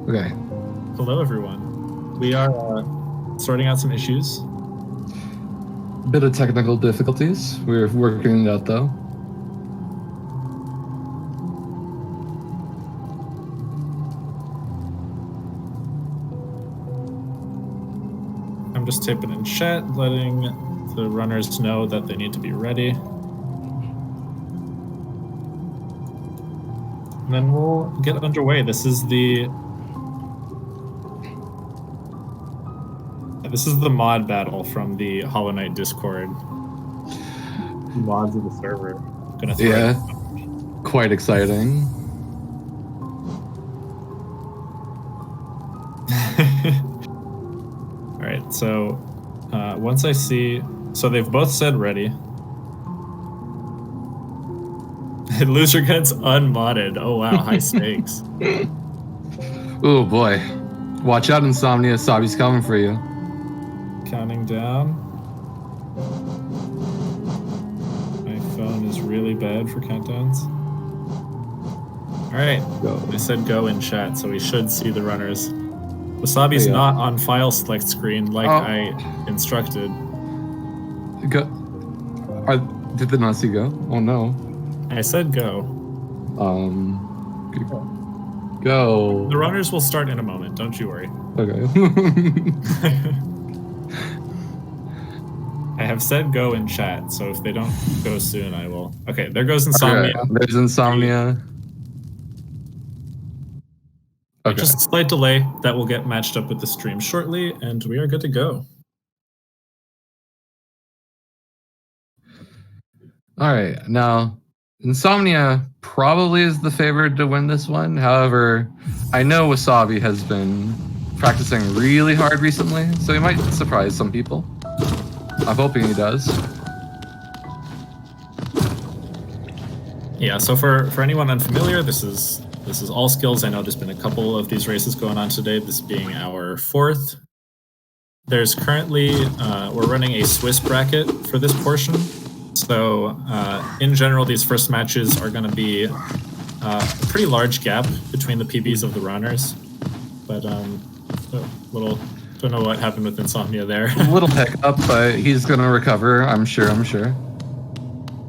Okay. Hello, everyone. We are sorting out some issues. Bit of technical difficulties. We're working it out, though. I'm just typing in chat, letting the runners know that they need to be ready. And then we'll get underway. This is the mod battle from the Hollow Knight Discord. Mods of the server. Gonna throw Yeah, quite exciting. All right, so once I see, so they've both said ready. Loser gets unmodded. Oh wow, high stakes. Oh boy. Watch out, ins0mnia. Wasabi's coming for you. Counting down. My phone is really bad for countdowns. All right, Go. I said go in chat, so we should see the runners. Wasabi's not on file select screen like I instructed. Go. Did the Nazi go? Oh no. I said go. Go. The runners will start in a moment, don't you worry. Okay. I have said go in chat, so if they don't go soon, I will. Okay, there goes ins0mnia. Okay, there's ins0mnia. Okay. Just a slight delay. That will get matched up with the stream shortly, and we are good to go. All right, now ins0mnia probably is the favorite to win this one. However, I know Wasabi has been practicing really hard recently, so he might surprise some people. I'm hoping he does. Yeah, so for anyone unfamiliar, this is all skills. I know there's been a couple of these races going on today, this being our fourth. There's currently, we're running a Swiss bracket for this portion. So in general, these first matches are going to be a pretty large gap between the PBs of the runners. But don't know what happened with ins0mnia there. A little hiccup, but he's going to recover, I'm sure.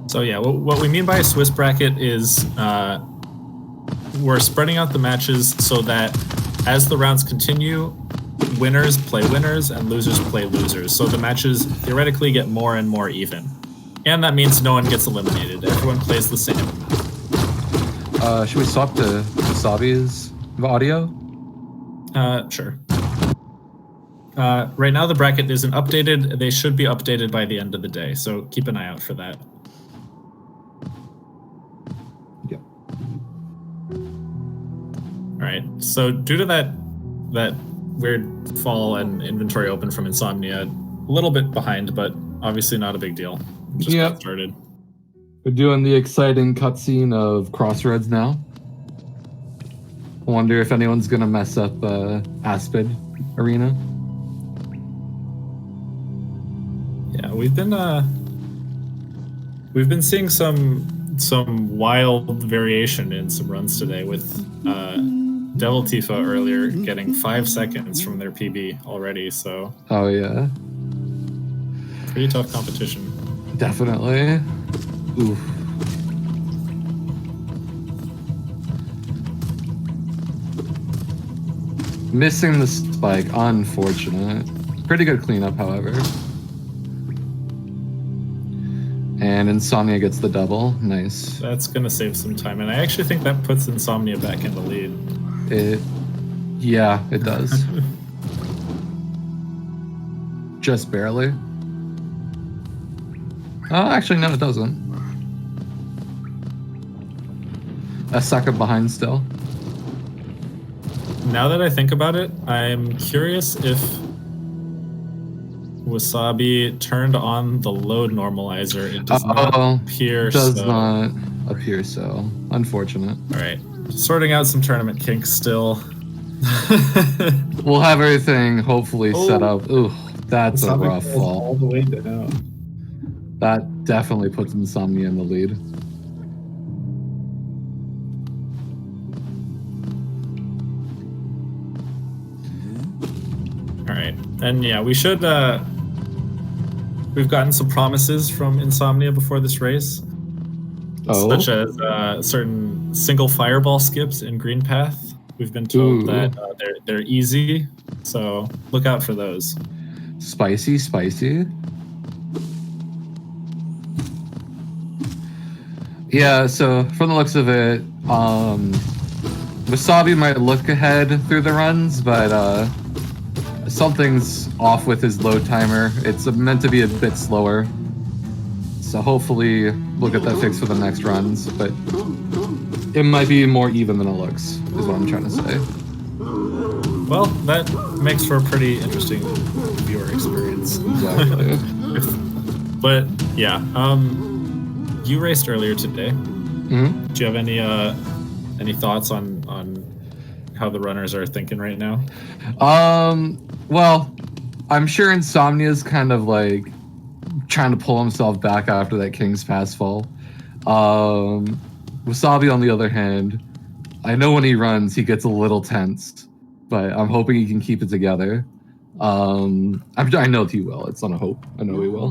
So yeah, what we mean by a Swiss bracket is we're spreading out the matches so that as the rounds continue, winners play winners and losers play losers. So the matches theoretically get more and more even. And that means no one gets eliminated. Everyone plays the same. Should we swap to Wasabi's audio? Sure. Right now the bracket isn't updated. They should be updated by the end of the day, so keep an eye out for that. Yep. All right. So due to that weird fall and inventory open from ins0mnia, a little bit behind, but obviously not a big deal. Just got started. We're doing the exciting cutscene of Crossroads now. I wonder if anyone's gonna mess up Aspid Arena. Yeah, we've been seeing some wild variation in some runs today with Devil Tifa earlier getting 5 seconds from their PB already, so. Oh yeah. Pretty tough competition. Definitely. Oof. Missing the spike, unfortunate. Pretty good cleanup, however. And ins0mnia gets the double. Nice. That's gonna save some time, and I actually think that puts ins0mnia back in the lead. Yeah, it does. Just barely. Oh, actually, no, it doesn't. A second behind still. Now that I think about it, I'm curious if Wasabi turned on the load normalizer. It does not appear so. It does not appear so. Unfortunate. All right. Sorting out some tournament kinks still. We'll have everything hopefully set up. Ooh, that's a rough fall. All the way down. That definitely puts ins0mnia in the lead. All right, and yeah, we should. We've gotten some promises from ins0mnia before this race, such as certain single fireball skips in green path. We've been told that they're easy, so look out for those. Spicy, spicy. Yeah, so from the looks of it, Wasabi might look ahead through the runs, but something's off with his load timer. It's meant to be a bit slower. So hopefully we'll get that fixed for the next runs, but it might be more even than it looks, is what I'm trying to say. Well, that makes for a pretty interesting viewer experience. Exactly. But yeah, you raced earlier today. Mm-hmm. Do you have any thoughts on how the runners are thinking right now? Well, I'm sure ins0mnia is kind of like trying to pull himself back after that King's Pass fall. Wasabi, on the other hand, I know when he runs, he gets a little tense, but I'm hoping he can keep it together. I know he will. It's not a hope. I know he will.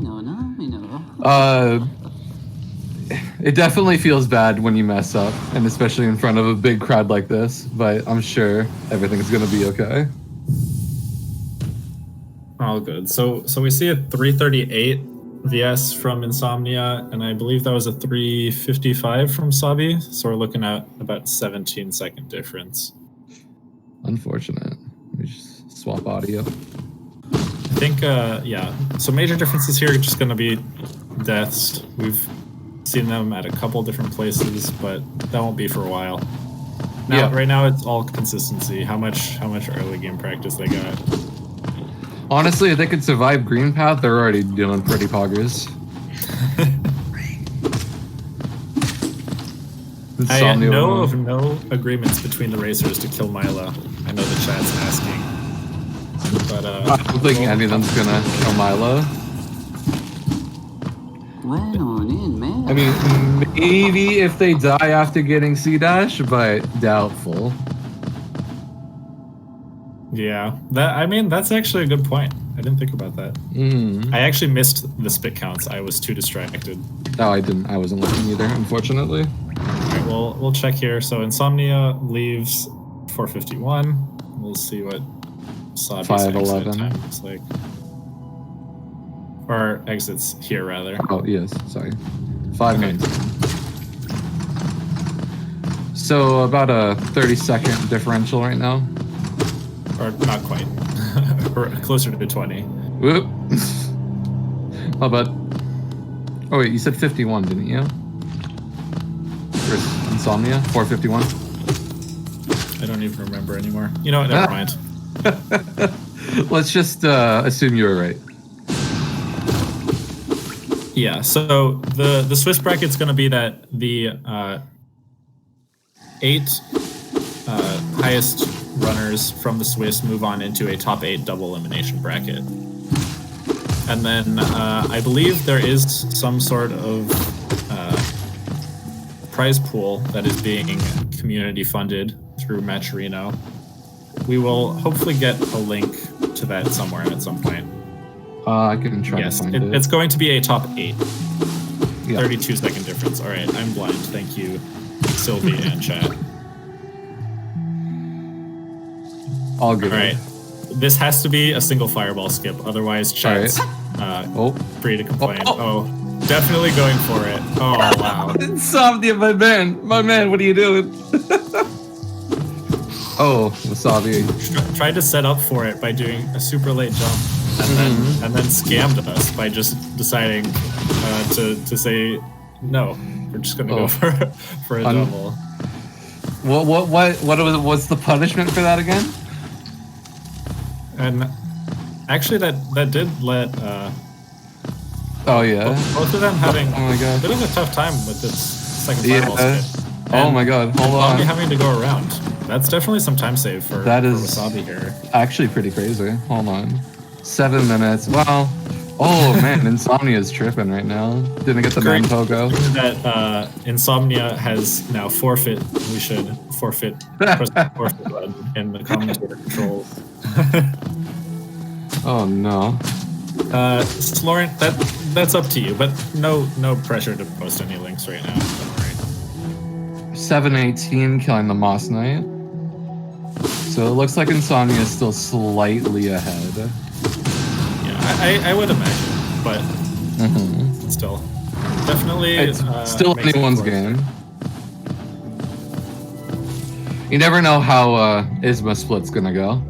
It definitely feels bad when you mess up, and especially in front of a big crowd like this, but I'm sure everything's going to be okay. All good. So we see a 338 VS from ins0mnia, and I believe that was a 355 from Sabi. So we're looking at about 17-second difference. Unfortunate. We just swap audio. I think, yeah. So major differences here are just going to be deaths. We've seen them at a couple different places, but that won't be for a while. Now, right now, it's all consistency. How much early game practice they got. Honestly, if they could survive green path, they're already doing pretty poggers. I know of no agreements between the racers to kill Milo. I know the chat's asking. But I don't think any of them's gonna kill Milo. I mean, maybe if they die after getting C-dash, but doubtful. Yeah, that's actually a good point. I didn't think about that. I actually missed the spit counts. I was too distracted. No, I didn't. I wasn't looking either, unfortunately. All right, well, we'll check here. So ins0mnia leaves 451. We'll see what Sabi's exit time looks like. Or exits here, rather. Oh, yes. Sorry. 5 minutes. So about a 30-second differential right now. Or not quite. We're closer to 20. Whoop. How about... Oh, wait, you said 51, didn't you? For ins0mnia? 451? I don't even remember anymore. You know what? Never mind. Let's just assume you were right. Yeah, so the Swiss bracket's going to be that the 8 highest runners from the Swiss move on into a top 8 double elimination bracket. And then I believe there is some sort of prize pool that is being community funded through Matcherino. We will hopefully get a link to that somewhere at some point. I can try to find it. It's going to be a top 8. Yeah. 32-second difference. All right, I'm blind. Thank you, Sylvie and chat. All good. All right. This has to be a single fireball skip. Otherwise, chat's free to complain. Oh, definitely going for it. Oh, wow. ins0mnia, my man, what are you doing? Oh, Wasabi. Tried to set up for it by doing a super late jump, and then scammed us by just deciding to say no. We're just gonna go for a double. What's the punishment for that again? And actually, that did let. Oh yeah. Both of them having a bit of a tough time with this second fireball skip. Oh my god, hold on. Having to go around. That's definitely some time save for Wasabi here. Actually pretty crazy. Hold on. 7 minutes. Wow. Oh man, ins0mnia is tripping right now. Didn't get the man pogo. That ins0mnia has now forfeit. We should forfeit. Press the forfeit button in the commentator controls. Oh no. Lauren, that's up to you, but no pressure to post any links right now. Don't worry. 718 killing the Moss Knight. So it looks like ins0mnia is still slightly ahead. Yeah, I would imagine, but still, definitely. It's still anyone's game. You never know how Isma Split's gonna go.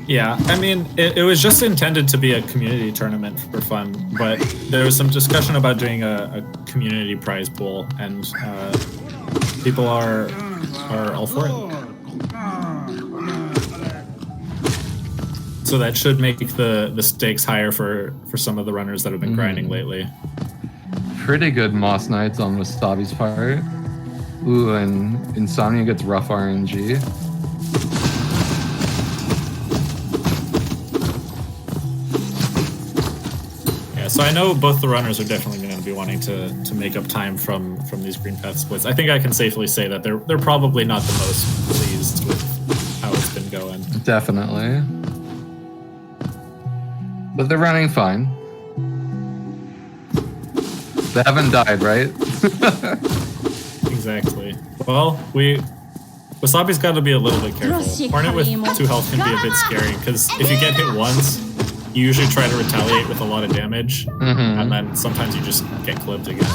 Yeah, I mean, it was just intended to be a community tournament for fun, but there was some discussion about doing a community prize pool, and people are all for it. So that should make the stakes higher for some of the runners that have been grinding lately. Pretty good Moss Knights on Wasabi's part. Ooh, and ins0mnia gets rough RNG. So I know both the runners are definitely going to be wanting to make up time from these green path splits. I think I can safely say that they're probably not the most pleased with how it's been going. Definitely. But they're running fine. They haven't died, right? Exactly. Well, Wasabi's got to be a little bit careful. Hornet with 2 health can be a bit scary, because if you get hit once, you usually try to retaliate with a lot of damage, and then sometimes you just get clipped again.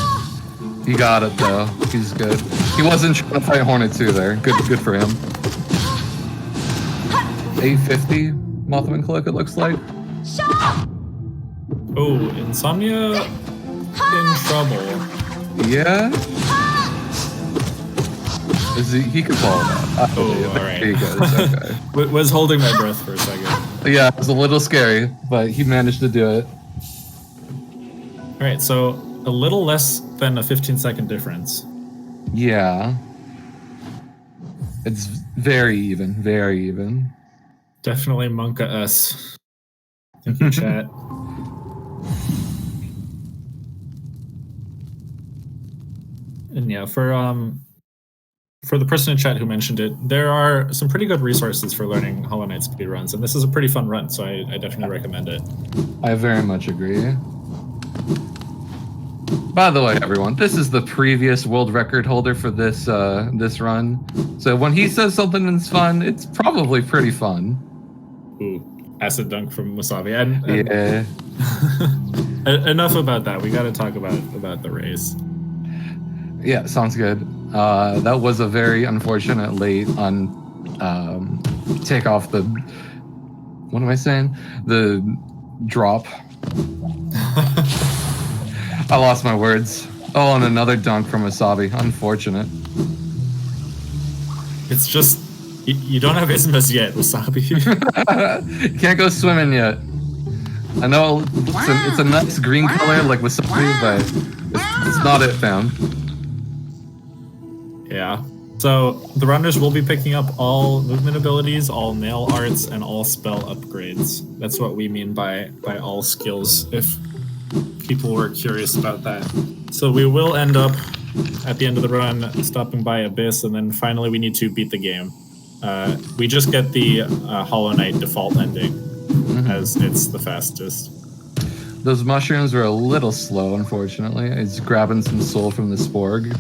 He got it though. He's good. He wasn't trying to fight Hornet 2 there. Good for him. 850 Mothman Cloak, it looks like. Oh, ins0mnia in trouble. Yeah. He could follow that. Oh, all right. He goes. Okay. Was holding my breath for a second. Yeah, it was a little scary, but he managed to do it. All right, so a little less than a 15-second difference. Yeah. It's very even, very even. Definitely Monka us. Thank you, chat. And yeah, for the person in chat who mentioned it, there are some pretty good resources for learning Hollow Knight speedruns, and this is a pretty fun run, so I definitely recommend it. I very much agree. By the way, everyone, this is the previous world record holder for this this run. So when he says something that's fun, it's probably pretty fun. Ooh, acid dunk from Wasabi. And yeah. Enough about that. We got to talk about the race. Yeah, sounds good. That was a very unfortunate late on take off the, what am I saying? The drop. I lost my words. Oh, and another dunk from Wasabi. Unfortunate. It's just, you don't have isthmus yet, Wasabi. You can't go swimming yet. I know it's a nice green color like Wasabi, but it's not it, fam. Yeah. So the runners will be picking up all movement abilities, all nail arts, and all spell upgrades. That's what we mean by all skills, if people were curious about that. So we will end up, at the end of the run, stopping by Abyss, and then finally we need to beat the game. We just get the Hollow Knight default ending, as it's the fastest. Those mushrooms were a little slow, unfortunately. It's grabbing some soul from the Sporg.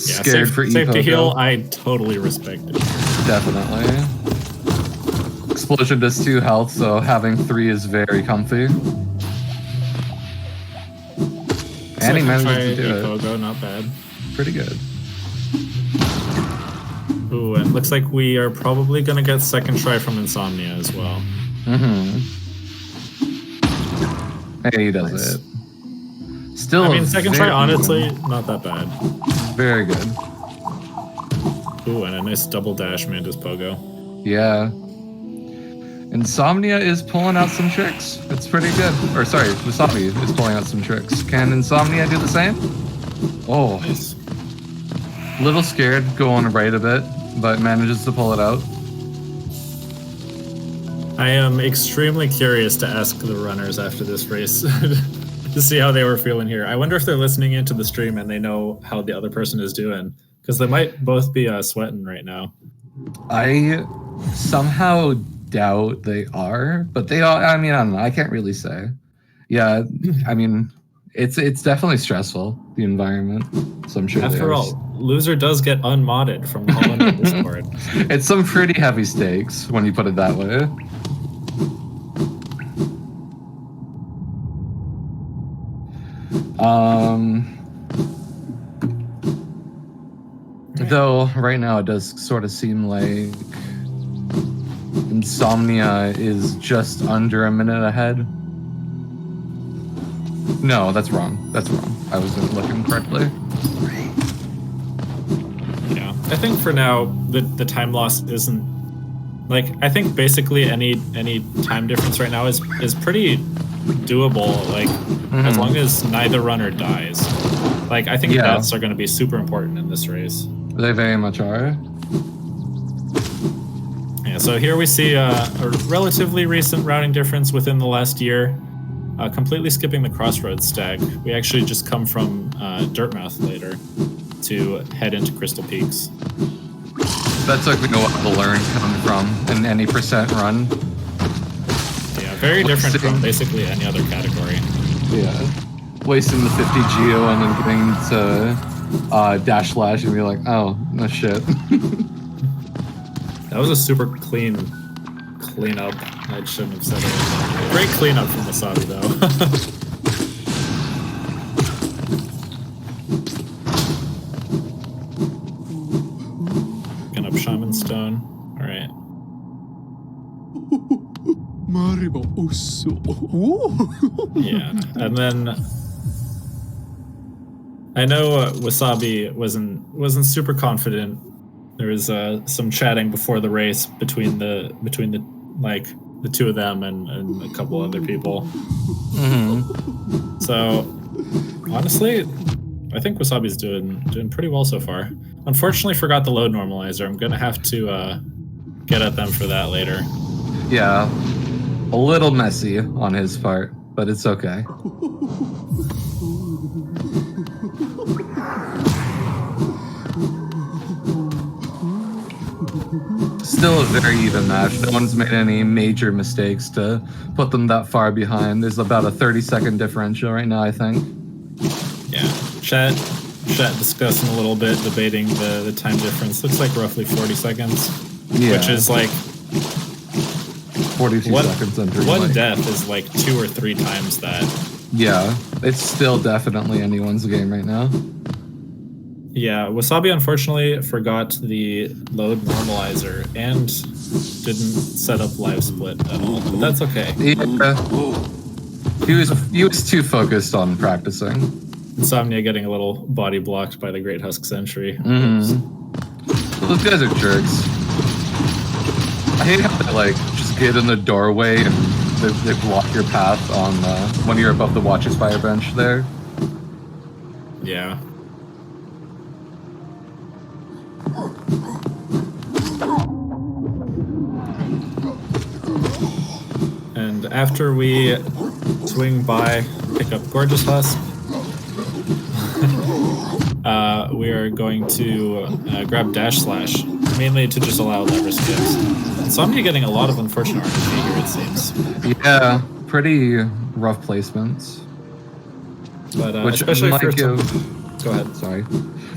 Yeah, Scared for safe to Epoco. heal, I totally respect it. Definitely. Explosion does 2 health, so having 3 is very comfy. And he managed to do Epoco, not bad. Pretty good. Ooh, and looks like we are probably gonna get second try from ins0mnia as well. Hey, he does Nice. it. Still, I mean, second try, very honestly, good. not that bad. Very good. Ooh, and a nice double dash Mantis Pogo. Yeah. ins0mnia is pulling out some tricks. It's pretty good. Or sorry, Wasabi is pulling out some tricks. Can ins0mnia do the same? Oh. Nice. Little scared going right a bit, but manages to pull it out. I am extremely curious to ask the runners after this race to see how they were feeling here. I wonder if they're listening into the stream and they know how the other person is doing, because they might both be sweating right now. I somehow doubt they are, but they are. I mean, I don't know. I can't really say. Yeah, I mean, it's definitely stressful, the environment. So I'm sure. After all, Loser does get unmodded from the whole under Discord. It's some pretty heavy stakes when you put it that way. Though right now it does sort of seem like ins0mnia is just under a minute ahead. No, that's wrong. That's wrong. I wasn't looking correctly. Yeah, I think for now the time loss isn't like, I think basically any time difference right now is pretty doable. Like as long as neither runner dies. Like I think deaths are going to be super important in this race. They very much are. Yeah, so here we see a relatively recent routing difference within the last year. Completely skipping the crossroads stack. We actually just come from Dirtmouth later to head into Crystal Peaks. That took me a while to learn coming from an any percent run. Yeah, very different from basically any other category. Yeah. Wasting the 50 geo and then getting to dash slash and be like, oh, no shit. That was a super clean up. I shouldn't have said it. Great cleanup from Wasabi though. Picking up Shaman Stone. Alright. Yeah, and then I know Wasabi wasn't super confident. There was some chatting before the race between the like the two of them and a couple other people. So honestly, I think Wasabi's doing pretty well so far. Unfortunately, forgot the load normalizer. I'm gonna have to get at them for that later. Yeah, a little messy on his part, but it's okay. Still a very even match. No one's made any major mistakes to put them that far behind. There's about a 30-second differential right now, I think. Yeah, chat discussing a little bit, debating the time difference. Looks like roughly 40 seconds, which is like 42 seconds under. One death is like 2 or 3 times that. Yeah, it's still definitely anyone's game right now. Yeah, Wasabi unfortunately forgot the load normalizer and didn't set up live split at all, but that's okay. Yeah. He was too focused on practicing. ins0mnia getting a little body blocked by the Great Husk Sentry. Those guys are jerks. I hate how they like just get in the doorway and they block your path on when you're above the Watcher's Fire bench there. Yeah. And after we swing by, pick up Gorgeous Husk, we are going to grab Dash Slash, mainly to just allow lever skips. ins0mnia getting a lot of unfortunate RPG here, it seems. Yeah, pretty rough placements. But especially for go ahead. Sorry.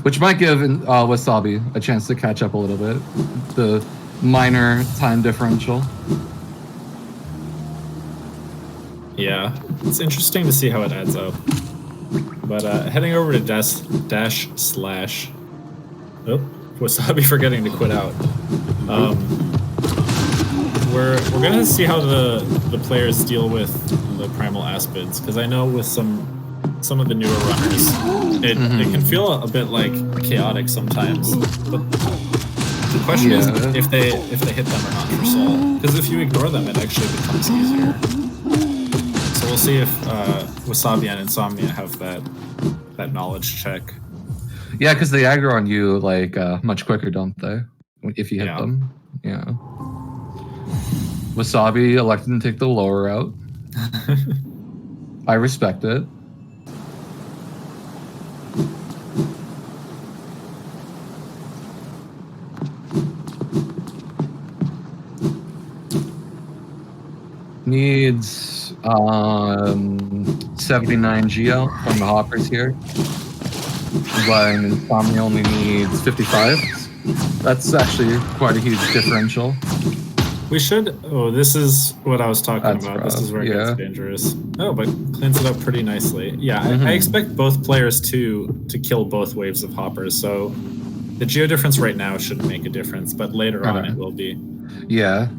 Which might give Wasabi a chance to catch up a little bit. The minor time differential. Yeah, it's interesting to see how it adds up. But heading over to Dash Slash. Oh, Wasabi forgetting to quit out. We're gonna see how the players deal with the Primal Aspids, because I know with some of the newer runners, it can feel a bit like chaotic sometimes. But the question is if they hit them or not for soul. Because if you ignore them, it actually becomes easier. So we'll see if Wasabi and ins0mnia have that knowledge check. Yeah, because they aggro on you like much quicker, don't they? If you hit them. Yeah. Wasabi elected to take the lower route. I respect it. Needs 79 geo from the hoppers here. While Insomnia only needs 55. That's actually quite a huge differential. We should. Oh, this is what I was talking That's about. rough, This is where it yeah. gets dangerous. Oh, but cleans it up pretty nicely. Yeah, I expect both players to kill both waves of hoppers. So the geo difference right now shouldn't make a difference, but later on it will be. Yeah.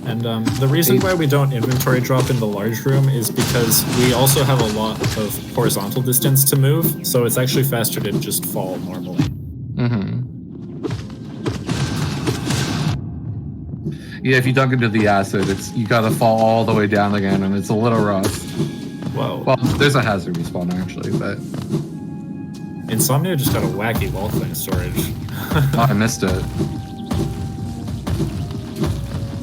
And the reason why we don't inventory drop in the large room is because we also have a lot of horizontal distance to move. So it's actually faster to just fall normally. Yeah, if you dunk into the acid, you gotta fall all the way down again, and it's a little rough. Whoa. Well, there's a hazard respawn actually, but Insomnia just got a wacky wall thing storage. oh, I missed it.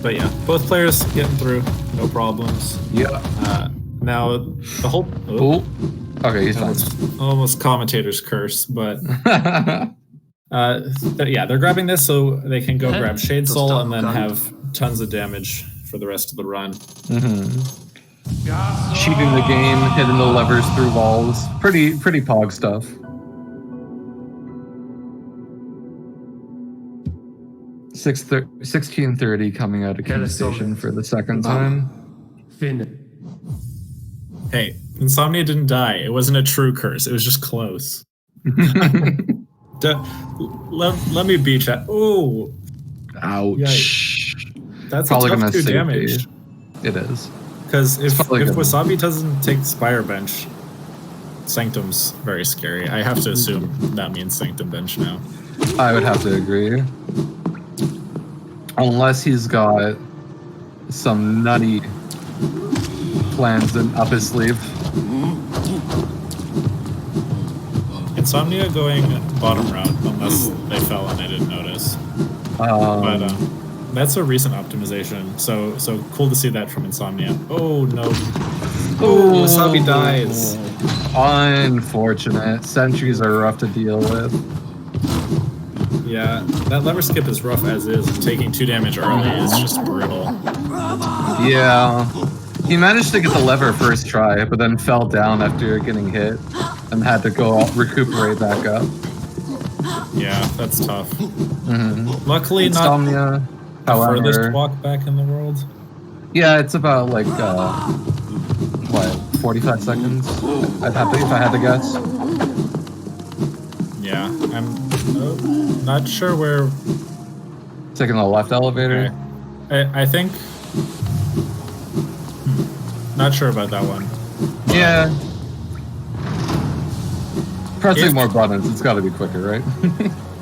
But yeah, both players getting through, no problems. Yeah. Now the whole Okay, he's fine. Almost commentator's curse, but yeah, they're grabbing this so they can go grab Shade Soul and then have tons of damage for the rest of the run. Cheating the game, hitting the levers through walls. Pretty pog stuff. Six 1630 coming out of King Station for the second time. Hey, Insomnia didn't die. It wasn't a true curse. It was just close. Let me beat that. Oh, ouch! Yikes. That's probably a tough gonna 2 save damage. It is. Because if probably gonna- Wasabi doesn't take Spire Bench, Sanctum's very scary. I have to assume that means Sanctum Bench now. I would have to agree. Unless he's got some nutty plans up his sleeve. Insomnia going bottom route, unless they fell and I didn't notice. But that's a recent optimization, so cool to see that from Insomnia. Oh no! Oh, Wasabi dies. Unfortunate. Sentries are rough to deal with. Yeah, that lever skip is rough as is. Taking 2 damage early is just brutal. Yeah. He managed to get the lever first try, but then fell down after getting hit and had to go recuperate back up. Yeah, that's tough. Luckily, Insomnia, not the however, furthest walk back in the world. Yeah, it's about like, 45 seconds? If I had to guess. Yeah, I'm not sure where. Taking the left elevator. Okay. I think. Not sure about that one. Yeah. Pressing more buttons, it's got to be quicker, right?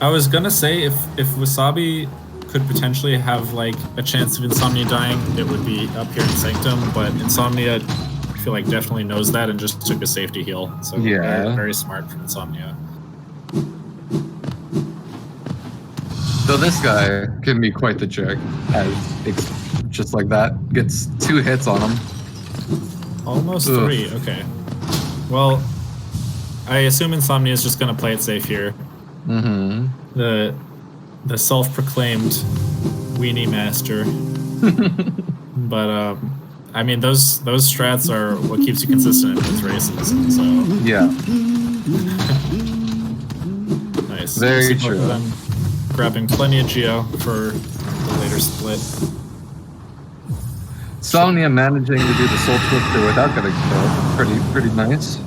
I was gonna say if Wasabi could potentially have like a chance of Insomnia dying, it would be up here in Sanctum. But Insomnia, I feel like definitely knows that and just took a safety heal. So yeah, very, very smart from Insomnia. Though this guy can be quite the jerk, as it's just like that gets 2 hits on him. Almost 3. Okay. Well, I assume Insomnia is just gonna play it safe here. The self-proclaimed weenie master. But I mean those strats are what keeps you consistent in those races. So yeah. Nice. Very true. Them grabbing plenty of geo for the later split. Insomnia managing to do the Soul Twister without getting killed. Pretty nice.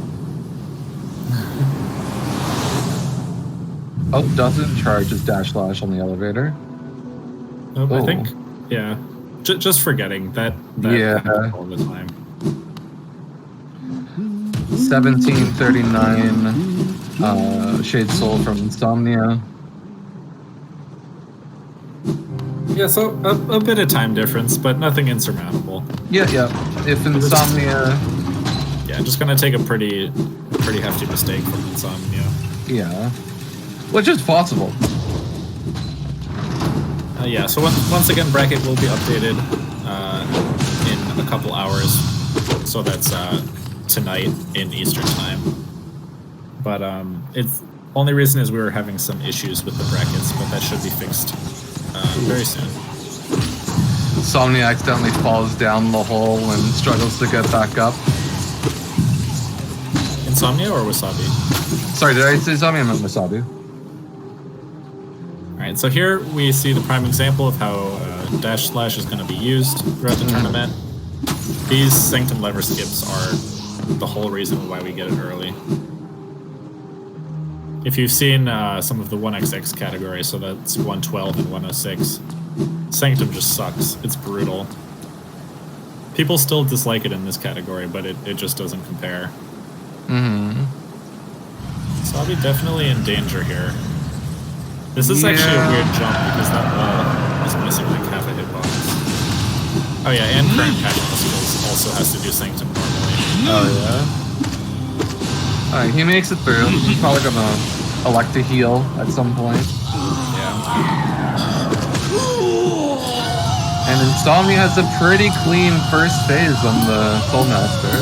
Oh, doesn't charge his dash slash on the elevator. Nope, I think, yeah. Just forgetting that yeah. happens all the time. 1739 Shade Soul from Insomnia. Yeah, so a bit of time difference, but nothing insurmountable. Yeah. If Insomnia... Yeah, just gonna take a pretty hefty mistake from Insomnia. Yeah. Which is possible. Yeah, so once again, bracket will be updated in a couple hours. So that's tonight in Eastern time. But it's only reason is we were having some issues with the brackets, but that should be fixed very soon. Insomnia accidentally falls down the hole and struggles to get back up. Insomnia or Wasabi? Sorry, did I say Insomnia? I meant Wasabi. Alright, so here we see the prime example of how dash slash is going to be used throughout the tournament. These Sanctum lever skips are the whole reason why we get it early. If you've seen some of the 1xx category, so that's 112 and 106, Sanctum just sucks. It's brutal. People still dislike it in this category, but it just doesn't compare. So I'll be definitely in danger here. This is actually a weird jump because that wall is missing like half a hitbox. Oh yeah, and current casual skills also has to do Sanctum normally. Oh yeah. Alright, he makes it through. He's probably gonna elect to heal at some point. Yeah. And Insomnia has a pretty clean first phase on the Soulmaster.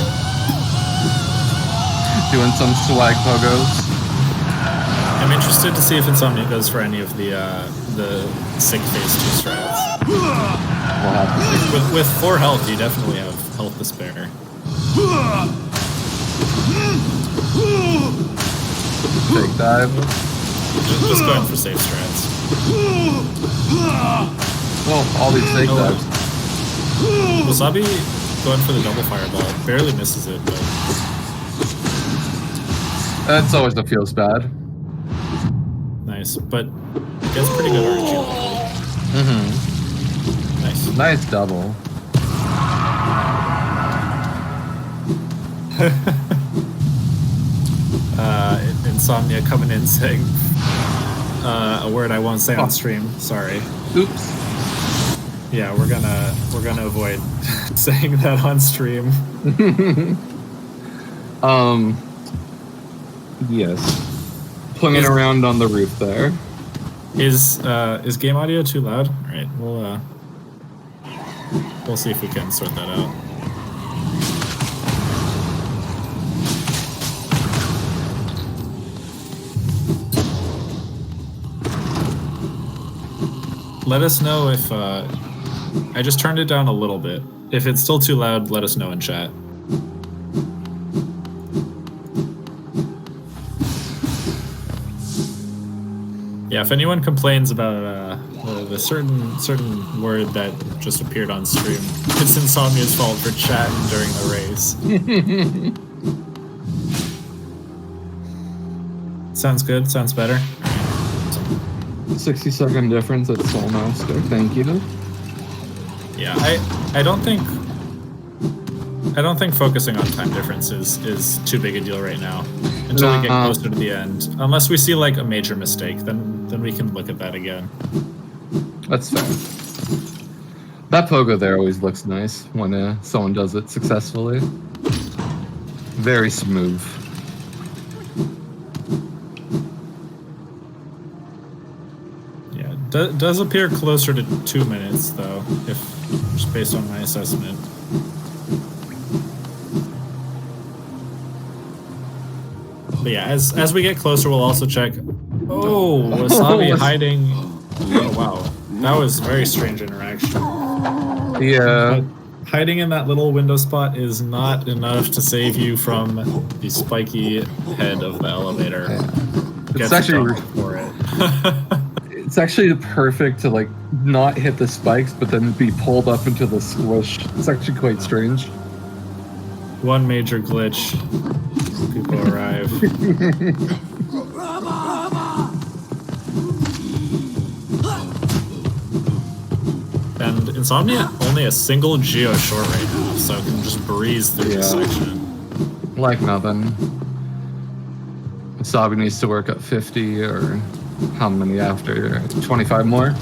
Doing some swag pogos. I'm interested to see if Insomnia goes for any of the sick phase 2 strats. We'll have to see. With 4 health, you definitely have health to spare. Take dive. Just going for safe strats. Well, all these fake dives. Wasabi going for the double fireball. Barely misses it, but... That's always what feels bad. Nice, but gets pretty good RNG. Nice. Nice double. Insomnia coming in saying a word I won't say on stream. Sorry. Oops. Yeah, we're gonna avoid saying that on stream. Yes. Plunging around on the roof there. Is game audio too loud? All right, we'll see if we can sort that out. Let us know if I just turned it down a little bit. If it's still too loud, let us know in chat. Yeah, if anyone complains about the certain word that just appeared on stream, it's Insomnia's fault for chatting during the race. Sounds good. Sounds better. 60-second difference at Soulmaster. Thank you. Yeah, I don't think focusing on time difference is too big a deal right now until we get closer to the end. Unless we see like a major mistake, then we can look at that again. That's fair. That pogo there always looks nice when someone does it successfully. Very smooth. Yeah, does appear closer to 2 minutes though, if just based on my assessment. But yeah, as we get closer, we'll also check. Oh, Wasabi hiding. Oh wow, that was a very strange interaction. Yeah. But hiding in that little window spot is not enough to save you from the spiky head of the elevator. Yeah. It's actually for it. It's actually perfect to like not hit the spikes, but then be pulled up into the squish. It's actually quite strange. One major glitch. People arrive. And Insomnia only a single geo short right now, so it can just breeze through this section. Like nothing. Wasabi needs to work up 50 or how many after? 25 more?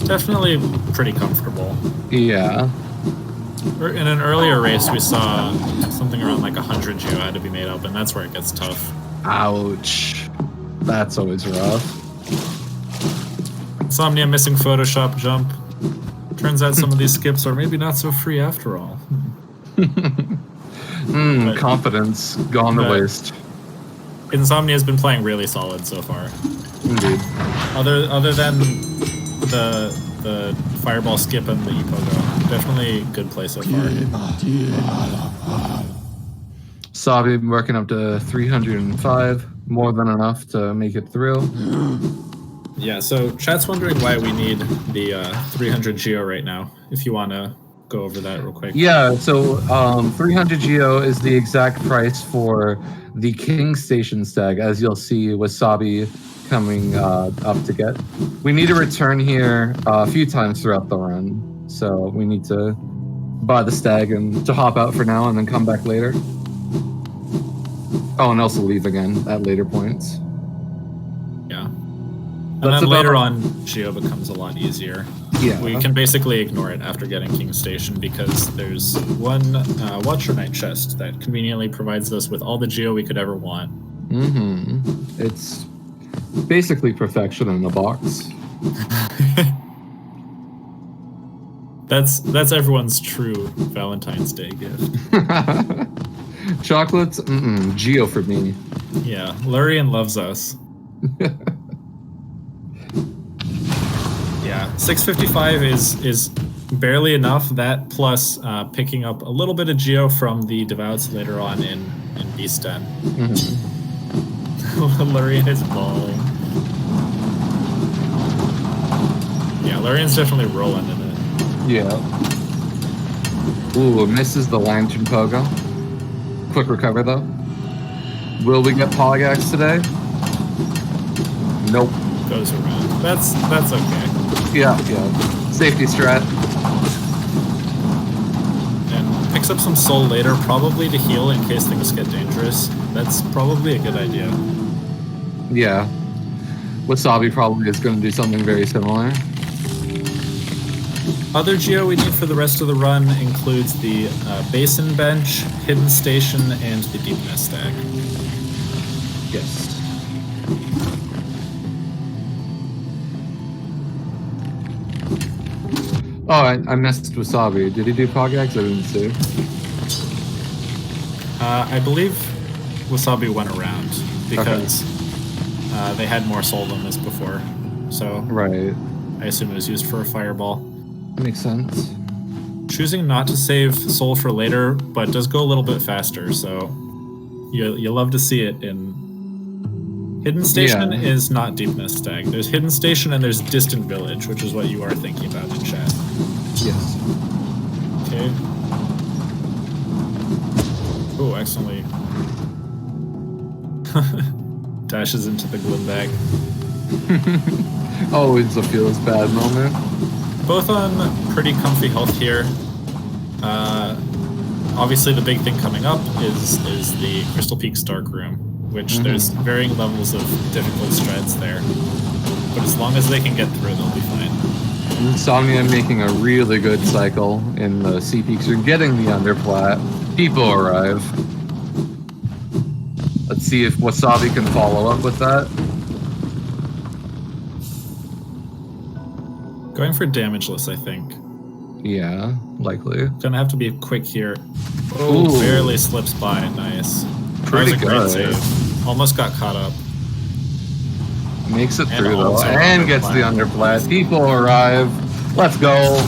Definitely pretty comfortable. Yeah. In an earlier race, we saw something around like 100 geo had to be made up, and that's where it gets tough. Ouch. That's always rough. Insomnia missing Photoshop jump. Turns out some of these skips are maybe not so free after all. Confidence gone to waste. Insomnia has been playing really solid so far. Indeed. Other than the the fireball skip and the E-Pogo. Definitely good play so far. Wasabi working up to 305, more than enough to make it through. Yeah, so chat's wondering why we need the 300 Geo right now, if you want to go over that real quick. Yeah, so 300 Geo is the exact price for the King Station stag, as you'll see Wasabi coming up to get. We need to return here a few times throughout the run, so we need to buy the stag and to hop out for now and then come back later. Oh, and also leave again at later points. Yeah. And then later on, Geo becomes a lot easier. Yeah. We can basically ignore it after getting King Station because there's one WasabiKnight chest that conveniently provides us with all the Geo we could ever want. Mm-hmm. It's basically perfection in a box. That's everyone's true Valentine's Day gift. Chocolates? Geo for me. Yeah, Lurian loves us. Yeah, 655 is barely enough. That plus picking up a little bit of Geo from the Devouts later on in Beast Den. Lurian is balling. Yeah, Lurian's definitely rolling in it. Yeah. Ooh, misses the Lantern Pogo. Quick recover though. Will we get Polygax today? Nope. Goes around. That's okay. Yeah. Safety strat. And picks up some soul later, probably to heal in case things get dangerous. That's probably a good idea. Yeah. Wasabi probably is going to do something very similar. Other Geo we need for the rest of the run includes the Basin Bench, Hidden Station, and the Deepness Stag. Yes. Oh, I missed Wasabi. Did he do Pogags? I didn't see. I believe Wasabi went around because they had more soul than this before. So right. I assume it was used for a fireball. Makes sense. Choosing not to save soul for later, but does go a little bit faster, so you love to see it in... Hidden Station is not Deepness Stag. There's Hidden Station and there's Distant Village, which is what you are thinking about in chat. Yes. Okay. Oh, accidentally dashes into the Glim bag. Always a feels bad moment. Both on pretty comfy health here. Obviously, the big thing coming up is the Crystal Peaks Dark Room, which there's varying levels of difficult strats there. But as long as they can get through, they'll be fine. ins0mnia making a really good cycle in the Sea Peaks. You're getting the underplat. People arrive. Let's see if Wasabi can follow up with that. Going for damageless, I think. Yeah, likely. Gonna have to be quick here. Oh, Ooh. barely slips by. Nice. Pretty that was a good. great save. Almost got caught up. Makes it And through though, also and gets the underplat. People arrive. Let's go.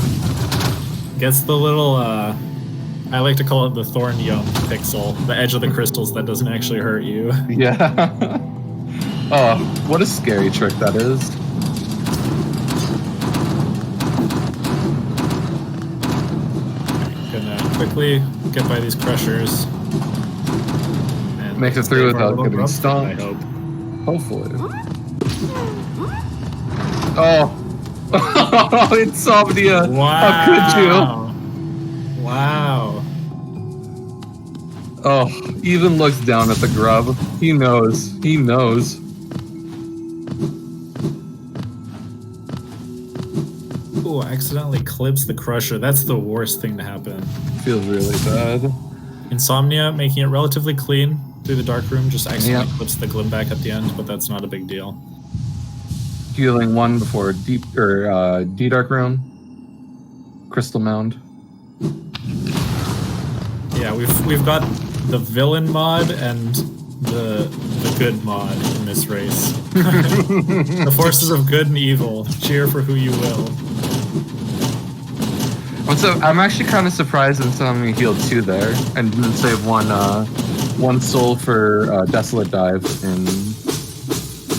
Gets the little, I like to call it the thorn young pixel, the edge of the crystals that doesn't actually hurt you. Yeah. Oh, what a scary trick that is. Gonna quickly get by these crushers. And Makes it through save our without little getting grub, stomped. I hope. Hopefully. Oh. ins0mnia. Wow. How could you? Wow. Oh, even looks down at the grub. He knows. He knows. Ooh, accidentally clips the crusher. That's the worst thing to happen. Feels really bad. ins0mnia making it relatively clean through the dark room, just accidentally clips the Glim back at the end, but that's not a big deal. Healing one before D-Dark Room. Crystal Mound. Yeah, we've got the villain mod and the good mod in this race. The forces of good and evil. Cheer for who you will. So I'm actually kind of surprised ins0mnia healed 2 there and didn't save one soul for Desolate Dive in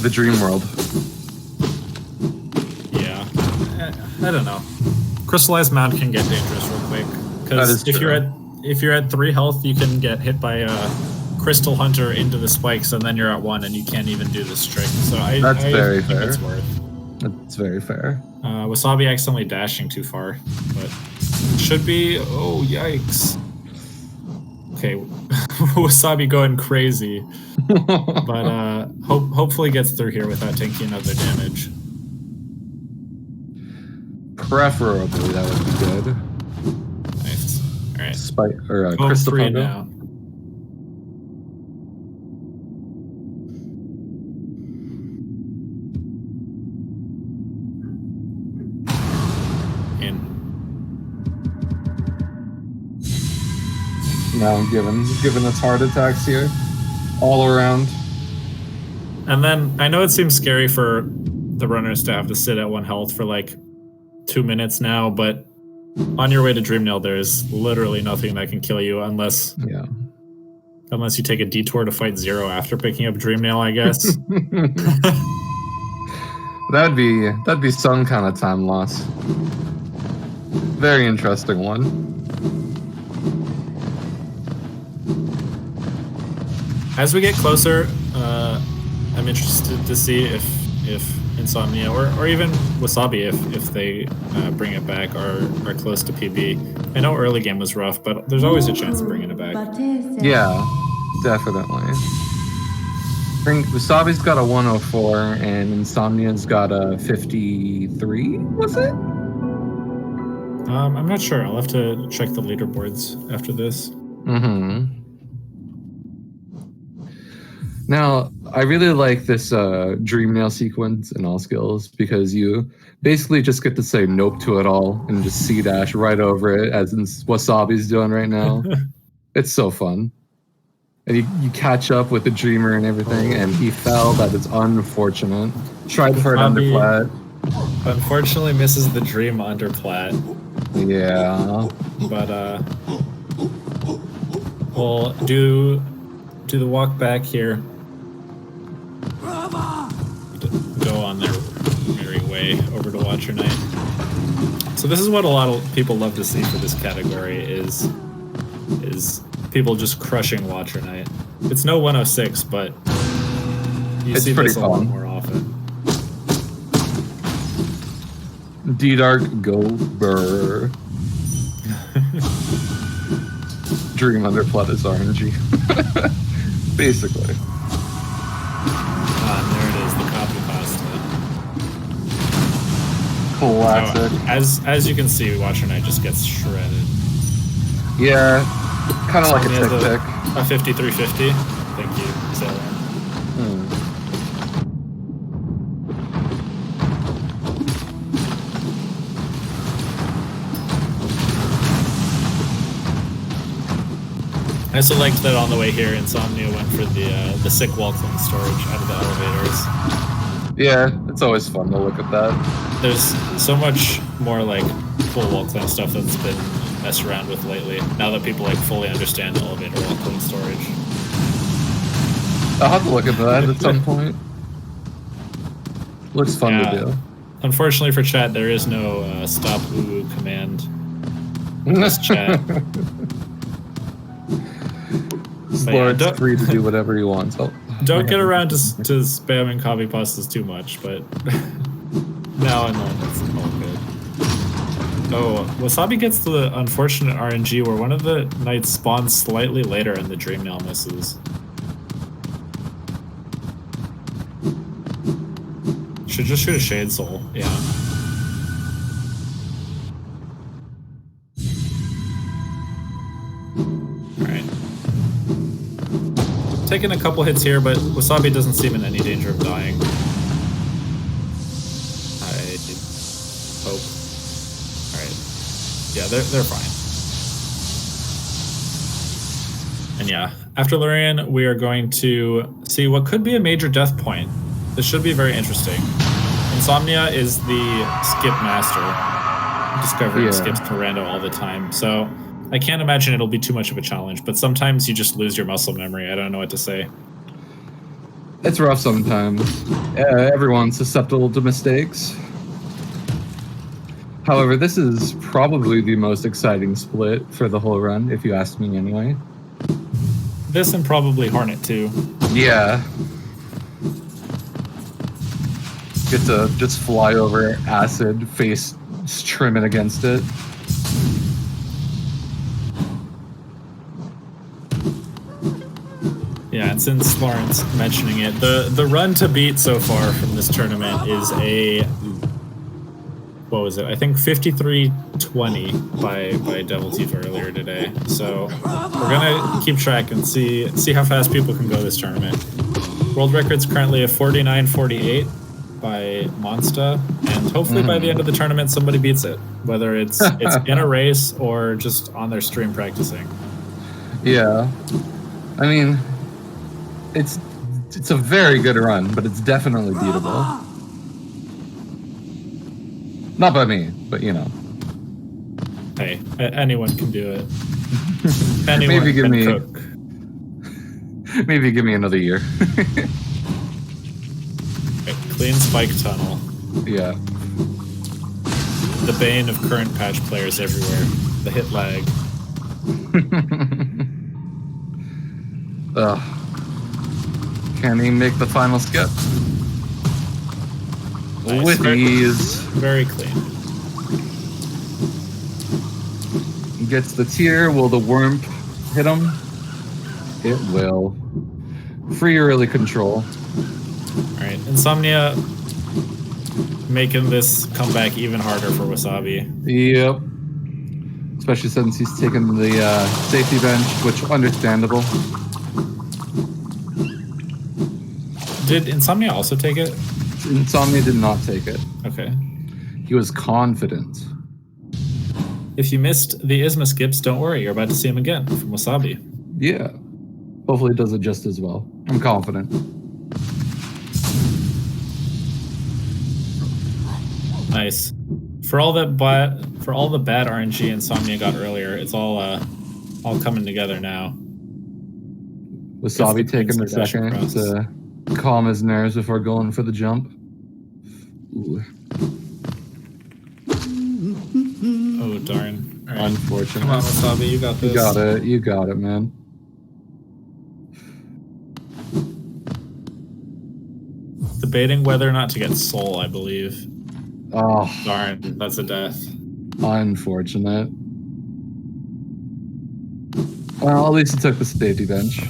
the Dream World. Yeah, I don't know. Crystallized Mound can get dangerous real quick because if you're at 3 health, you can get hit by a Crystal Hunter into the spikes, and then you're at 1, and you can't even do this trick. So that's very think fair. it's worth. That's very fair. Wasabi accidentally dashing too far, but should be. Oh yikes! Okay, Wasabi going crazy, but hopefully gets through here without taking another damage. Preferably, that would be good. Nice. All right. Spike or Crystal free Pogo. now. Now given its heart attacks here, all around. And then I know it seems scary for the runners to have to sit at 1 health for like 2 minutes now, but on your way to Dreamnail, there's literally nothing that can kill you unless you take a detour to fight Zero after picking up Dreamnail, I guess. That'd be some kind of time loss. Very interesting one. As we get closer, I'm interested to see if ins0mnia or even Wasabi, if they bring it back, are close to PB. I know early game was rough, but there's always a chance of bringing it back. Yeah, definitely. I think Wasabi's got a 104 and ins0mnia's got a 53, was it? I'm not sure. I'll have to check the leaderboards after this. Mm-hmm. Now, I really like this Dreamnail sequence in all skills because you basically just get to say nope to it all and just C-dash right over it, as Wasabi's doing right now. It's so fun. And you catch up with the Dreamer and everything, and he fell. That is unfortunate. Tried for an underplat. Unfortunately misses the Dream underplat. Yeah. But we'll do the walk back here. Go on their merry way over to WasabiKnight. So this is what a lot of people love to see for this category is people just crushing WasabiKnight. It's no 106, but you see this a lot more often. D-Dark go burr. Dream underplat is RNG. Basically. And there it is, the copy pasta. Classic. As you can see, WasabiKnight just gets shredded. Yeah, kind of like a tick-tick. A 5350. Thank you, Sailor. I also liked that on the way here, ins0mnia went for the sick wall clean storage out of the elevators. Yeah, it's always fun to look at that. There's so much more like full wall clean stuff that's been messed around with lately. Now that people like fully understand elevator wall clean storage. I'll have to look at that at some point. Looks fun to do. Unfortunately for chat, there is no stop ooh command. Just chat. Lord's free to do whatever he wants. Don't get around to spamming copy pastas too much, but now and then it's all good. Oh, Wasabi gets the unfortunate RNG where one of the knights spawns slightly later and the Dreamnail misses. Should just shoot a Shade Soul, yeah. Taking a couple hits here, but Wasabi doesn't seem in any danger of dying. I hope. Alright. Yeah, they're fine. And yeah, after Lurian, we are going to see what could be a major death point. This should be very interesting. ins0mnia is the skip master. discovering skips to rando all the time. So I can't imagine it'll be too much of a challenge, but sometimes you just lose your muscle memory. I don't know what to say. It's rough sometimes. Everyone's susceptible to mistakes. However, this is probably the most exciting split for the whole run, if you ask me anyway. This and probably Hornet too. Yeah. Get to just fly over acid, face trimming against it. Yeah, and since Lawrence mentioning it, the run to beat so far from this tournament is a, what was it? I think 53-20 by Devil Teeth earlier today. So we're gonna keep track and see how fast people can go this tournament. World record's currently a 49-48 by Monsta, and hopefully by the end of the tournament somebody beats it, whether it's in a race or just on their stream practicing. Yeah, I mean, it's a very good run, but it's definitely beatable. Not by me, but you know. Hey, anyone can do it. Anyone maybe give can me cook. Maybe give me another year. Okay, clean spike tunnel. Yeah. The bane of current patch players everywhere. The hit lag. Ugh. Can he make the final skip? Nice. With ease. Very clean. Gets the tier. Will the worm hit him? It will. Free early control. Alright, ins0mnia making this comeback even harder for Wasabi. Yep. Especially since he's taken the safety bench, which understandable. Did ins0mnia also take it? ins0mnia did not take it. Okay. He was confident. If you missed the ISMA skips, don't worry, you're about to see him again from Wasabi. Yeah. Hopefully it does it just as well. I'm confident. Nice. For all the bad RNG ins0mnia got earlier, it's all coming together now. Wasabi taking a second to calm his nerves before going for the jump. Ooh. Oh darn! All right. Unfortunate. Come on, Wasabi, you got this. You got it. You got it, man. Debating whether or not to get Soul, I believe. Oh, Darn, that's a death. unfortunate. Well, at least he took the safety bench.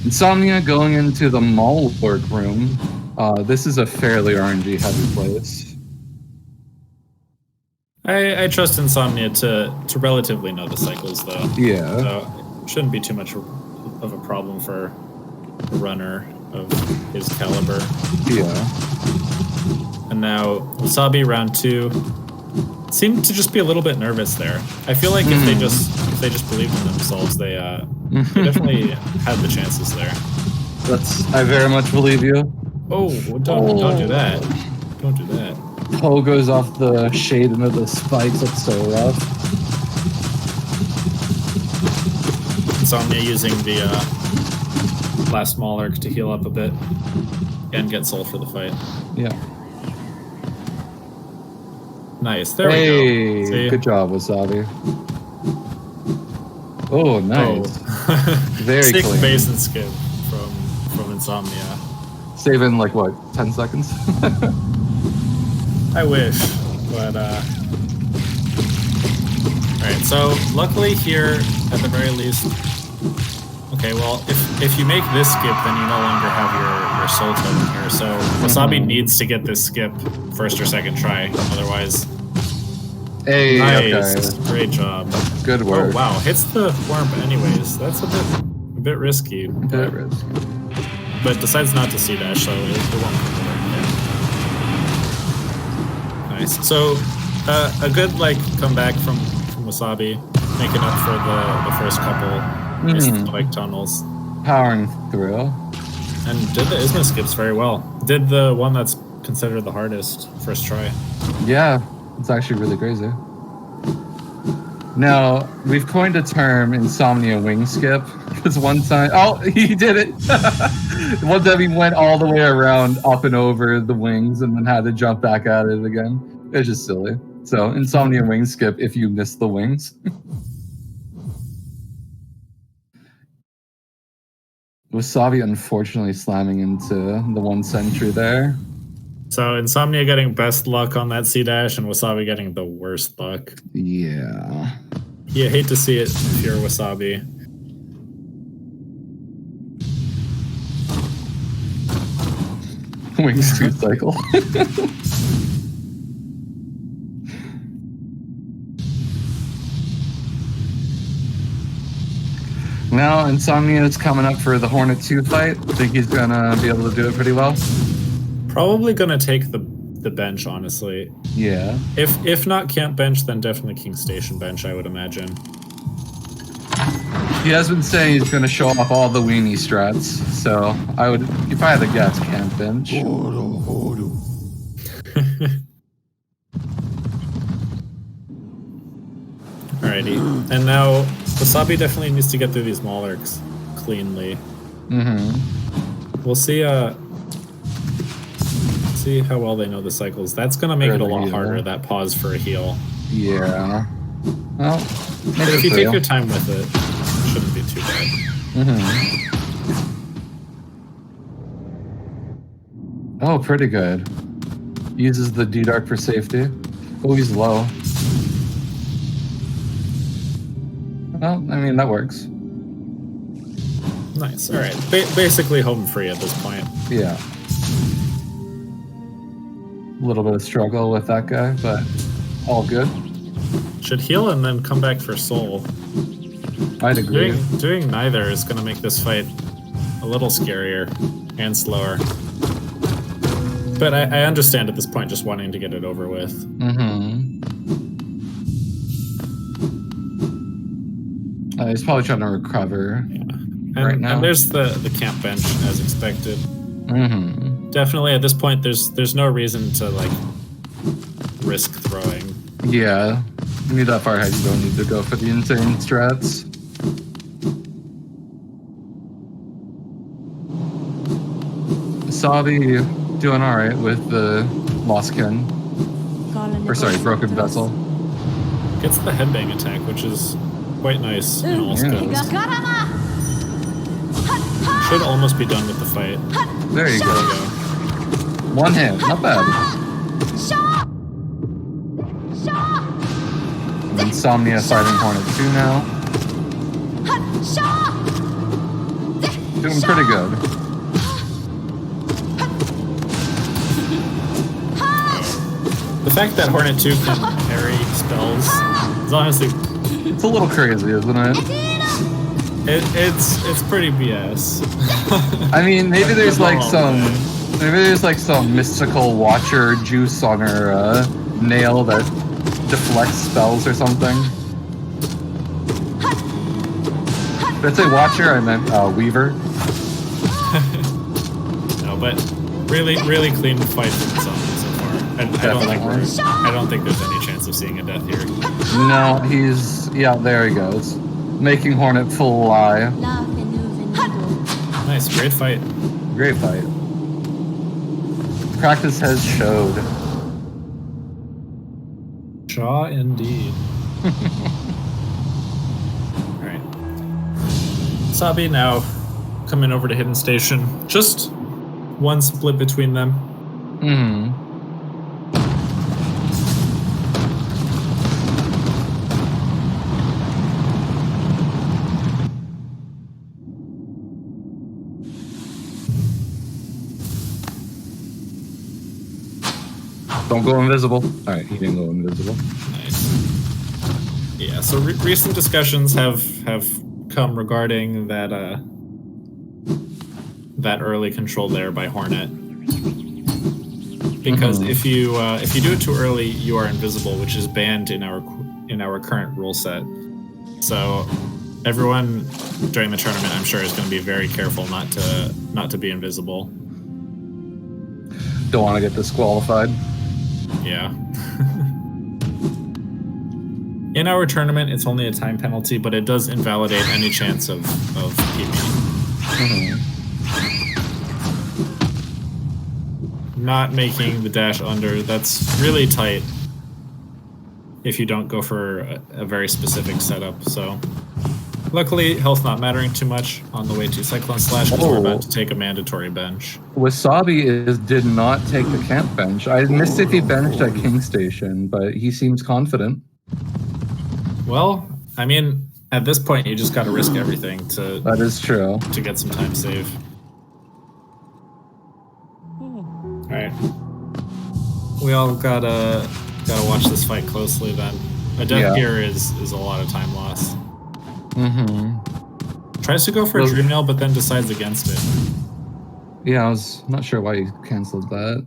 ins0mnia going into the mall workroom. This is a fairly RNG heavy place. I trust ins0mnia to relatively know the cycles, though. Yeah. So it shouldn't be too much of a problem for a runner of his caliber. Yeah. And now Wasabi round 2 seemed to just be a little bit nervous there. I feel like if they just believed in themselves, they definitely had the chances there. I very much believe you. Oh, don't do that. Don't do that. Poe goes off the shade into the spikes. That's so rough. ins0mnia using the last small arc to heal up a bit and get Soul for the fight. Yeah. Nice. There we go. See? Good job, Wasabi. Oh, nice. Oh. Very Sick clean. base and skip from ins0mnia. Saving like what, 10 seconds? I wish, but alright, so luckily here, at the very least, okay, well, if you make this skip, then you no longer have your soul token here, so Wasabi needs to get this skip first or second try, otherwise... Hey, nice, okay. great job. Good work. Oh, wow, hits the worm anyways, that's a bit risky. But decides not to see dash, so it won't come over. Nice. So a good comeback from Wasabi, making up for the first couple spike tunnels. Powering through. And did the ISMA skips very well. Did the one that's considered the hardest first try. Yeah, it's actually really crazy. Now, we've coined a term, insomnia wing skip, because one time, oh, he did it! One time he went all the way around, up and over the wings, and then had to jump back at it again. It's just silly. So, insomnia wing skip if you miss the wings. Wasabi unfortunately slamming into the 1 sentry there. So Insomnia getting best luck on that C-dash and Wasabi getting the worst luck. Yeah. You hate to see it if you're Wasabi. Wings 2 cycle. Now Insomnia is coming up for the Hornet 2 fight. I think he's gonna be able to do it pretty well. Probably gonna take the bench, honestly. Yeah. If not camp bench, then definitely King Station bench, I would imagine. He has been saying he's gonna show off all the weenie strats, so I would, if I had to guess, camp bench. Alrighty, and now Wasabi definitely needs to get through these Malarks cleanly. We'll see. See how well they know the cycles. That's gonna make it a lot harder. That pause for a heal. Yeah. Well, but if you take your time with it, it shouldn't be too bad. Oh, pretty good. Uses the D-Dark for safety. Oh, he's low. Well, I mean, that works. Nice. All right. Basically home free at this point. Yeah. A little bit of struggle with that guy, but all good. Should heal and then come back for soul. I'd agree. Doing neither is going to make this fight a little scarier and slower. But I understand at this point just wanting to get it over with. He's probably trying to recover. Yeah. Right now. And there's the camp bench as expected. Definitely at this point there's no reason to like risk throwing. Yeah. When you're that far ahead, you don't need to go for the insane strats. Wasabi doing alright with the Lostkin. Or sorry, Broken Vessel. Gets the headbang attack, which is quite nice in all skills. Should almost be done with the fight. There you go. One hit, not bad. Insomnia fighting Hornet 2 now. Doing pretty good. The fact that Hornet 2 can parry spells is honestly... It's a little crazy, isn't it? It's pretty BS. I mean, maybe there's like some mystical watcher juice on her nail that deflects spells or something. Did I say watcher? I meant weaver. No, but really clean fight from Insomnia so far. I don't think there's any chance of seeing a death here. No, yeah, there he goes. Making Hornet fly. Nice, great fight. Great fight. Practice has showed. Shaw indeed. Alright. Wasabi now coming over to Hidden Station. Just one split between them. Don't go invisible. Alright, he didn't go invisible. Nice. Yeah, so recent discussions have come regarding that that early control there by Hornet. Because if you do it too early, you are invisible, which is banned in our current rule set. So everyone during the tournament, I'm sure, is going to be very careful not to be invisible. don't want to get disqualified. Yeah. In our tournament, it's only a time penalty, but it does invalidate any chance of PB. Not making the dash under, that's really tight if you don't go for a very specific setup. So luckily, health not mattering too much on the way to Cyclone Slash because we're about to take a mandatory bench. Wasabi did not take the camp bench. I missed if he benched at King Station, but he seems confident. Well, I mean, at this point, you just got to risk everything to. That is true. To get some time save. All right, we all gotta watch this fight closely. Then a death here is a lot of time loss. Tries to go for a dream nail, but then decides against it. Yeah, I was not sure why he canceled that.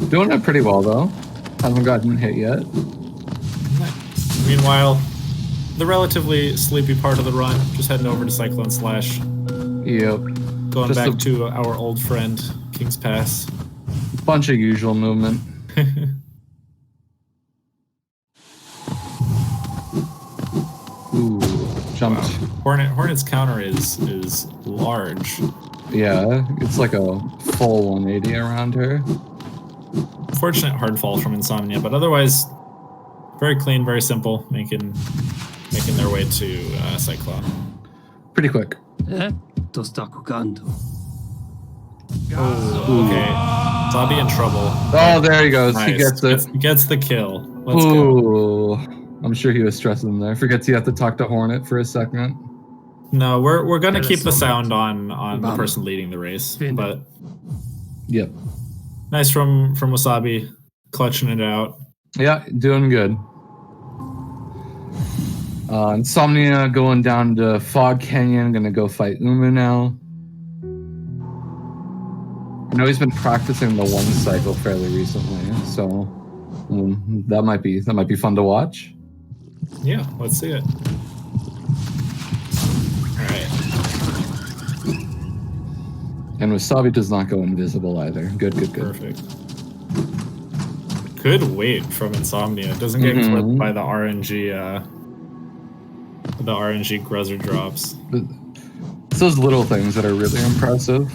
Doing it pretty well though. Haven't gotten hit yet. Meanwhile, the relatively sleepy part of the run, just heading over to Cyclone Slash. Yep. Going just back to our old friend, King's Pass. Bunch of usual movement. Ooh, jumped. Wow. Hornet's counter is large. Yeah, it's like a full 180 around her. Fortunate hard fall from ins0mnia, but otherwise very clean, very simple, making their way to Cyclone. Pretty quick. Oh, okay. Wasabi in trouble. Oh, there he goes. Nice. He gets it. Gets the kill. Let's go. I'm sure he was stressing there. Forgets you have to talk to Hornet for a second. No, we're gonna keep the sound on the person leading the race, but yep. Nice from Wasabi, clutching it out. Yeah, doing good. ins0mnia going down to Fog Canyon, gonna go fight Uma now. I know he's been practicing the one cycle fairly recently, so that might be fun to watch. Yeah, let's see it. All right. And Wasabi does not go invisible either. Good. Perfect. Good weight from ins0mnia. It doesn't get clipped by the RNG Gruzzer drops. It's those little things that are really impressive.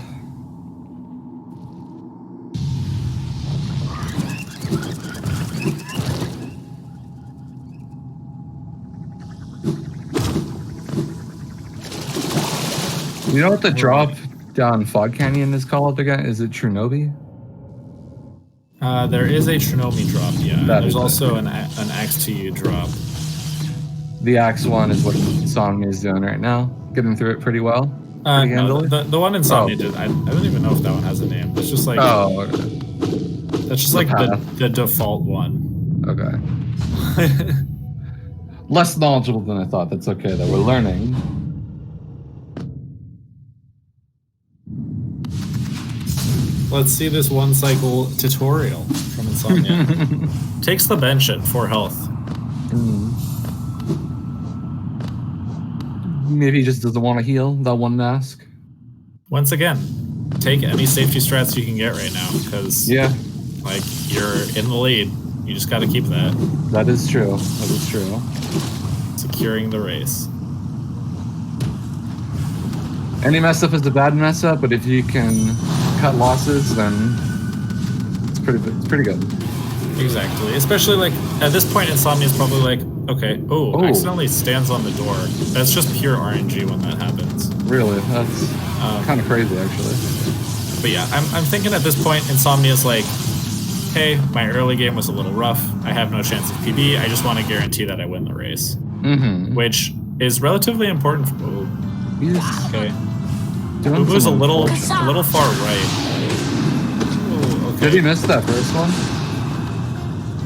You know what the drop down Fog Canyon is called again? Is it Chernobyl? There is a Chernobyl drop, yeah. There's also an Axe to You drop. The Axe one is what ins0mnia is doing right now. Getting through it pretty well. No, the one ins0mnia did. I don't even know if that one has a name. It's just like that's just like the default one. Okay. Less knowledgeable than I thought. That's okay though. We're learning. Let's see this one cycle tutorial from ins0mnia. Takes the bench at 4 health. Maybe he just doesn't want to heal that one mask. Once again, take any safety strats you can get right now, because like you're in the lead. You just got to keep that. That is true. That is true. Securing the race. Any mess up is a bad mess up, but if you can cut losses, then it's pretty good. Exactly. Especially like at this point, ins0mnia is probably like, okay, accidentally stands on the door. That's just pure RNG when that happens. Really, that's kind of crazy actually. But yeah, I'm thinking at this point, ins0mnia is like, hey, my early game was a little rough. I have no chance of PB. I just want to guarantee that I win the race, which is relatively important. Okay. Ubu's a little far right. Ooh, okay. Did he miss that first one?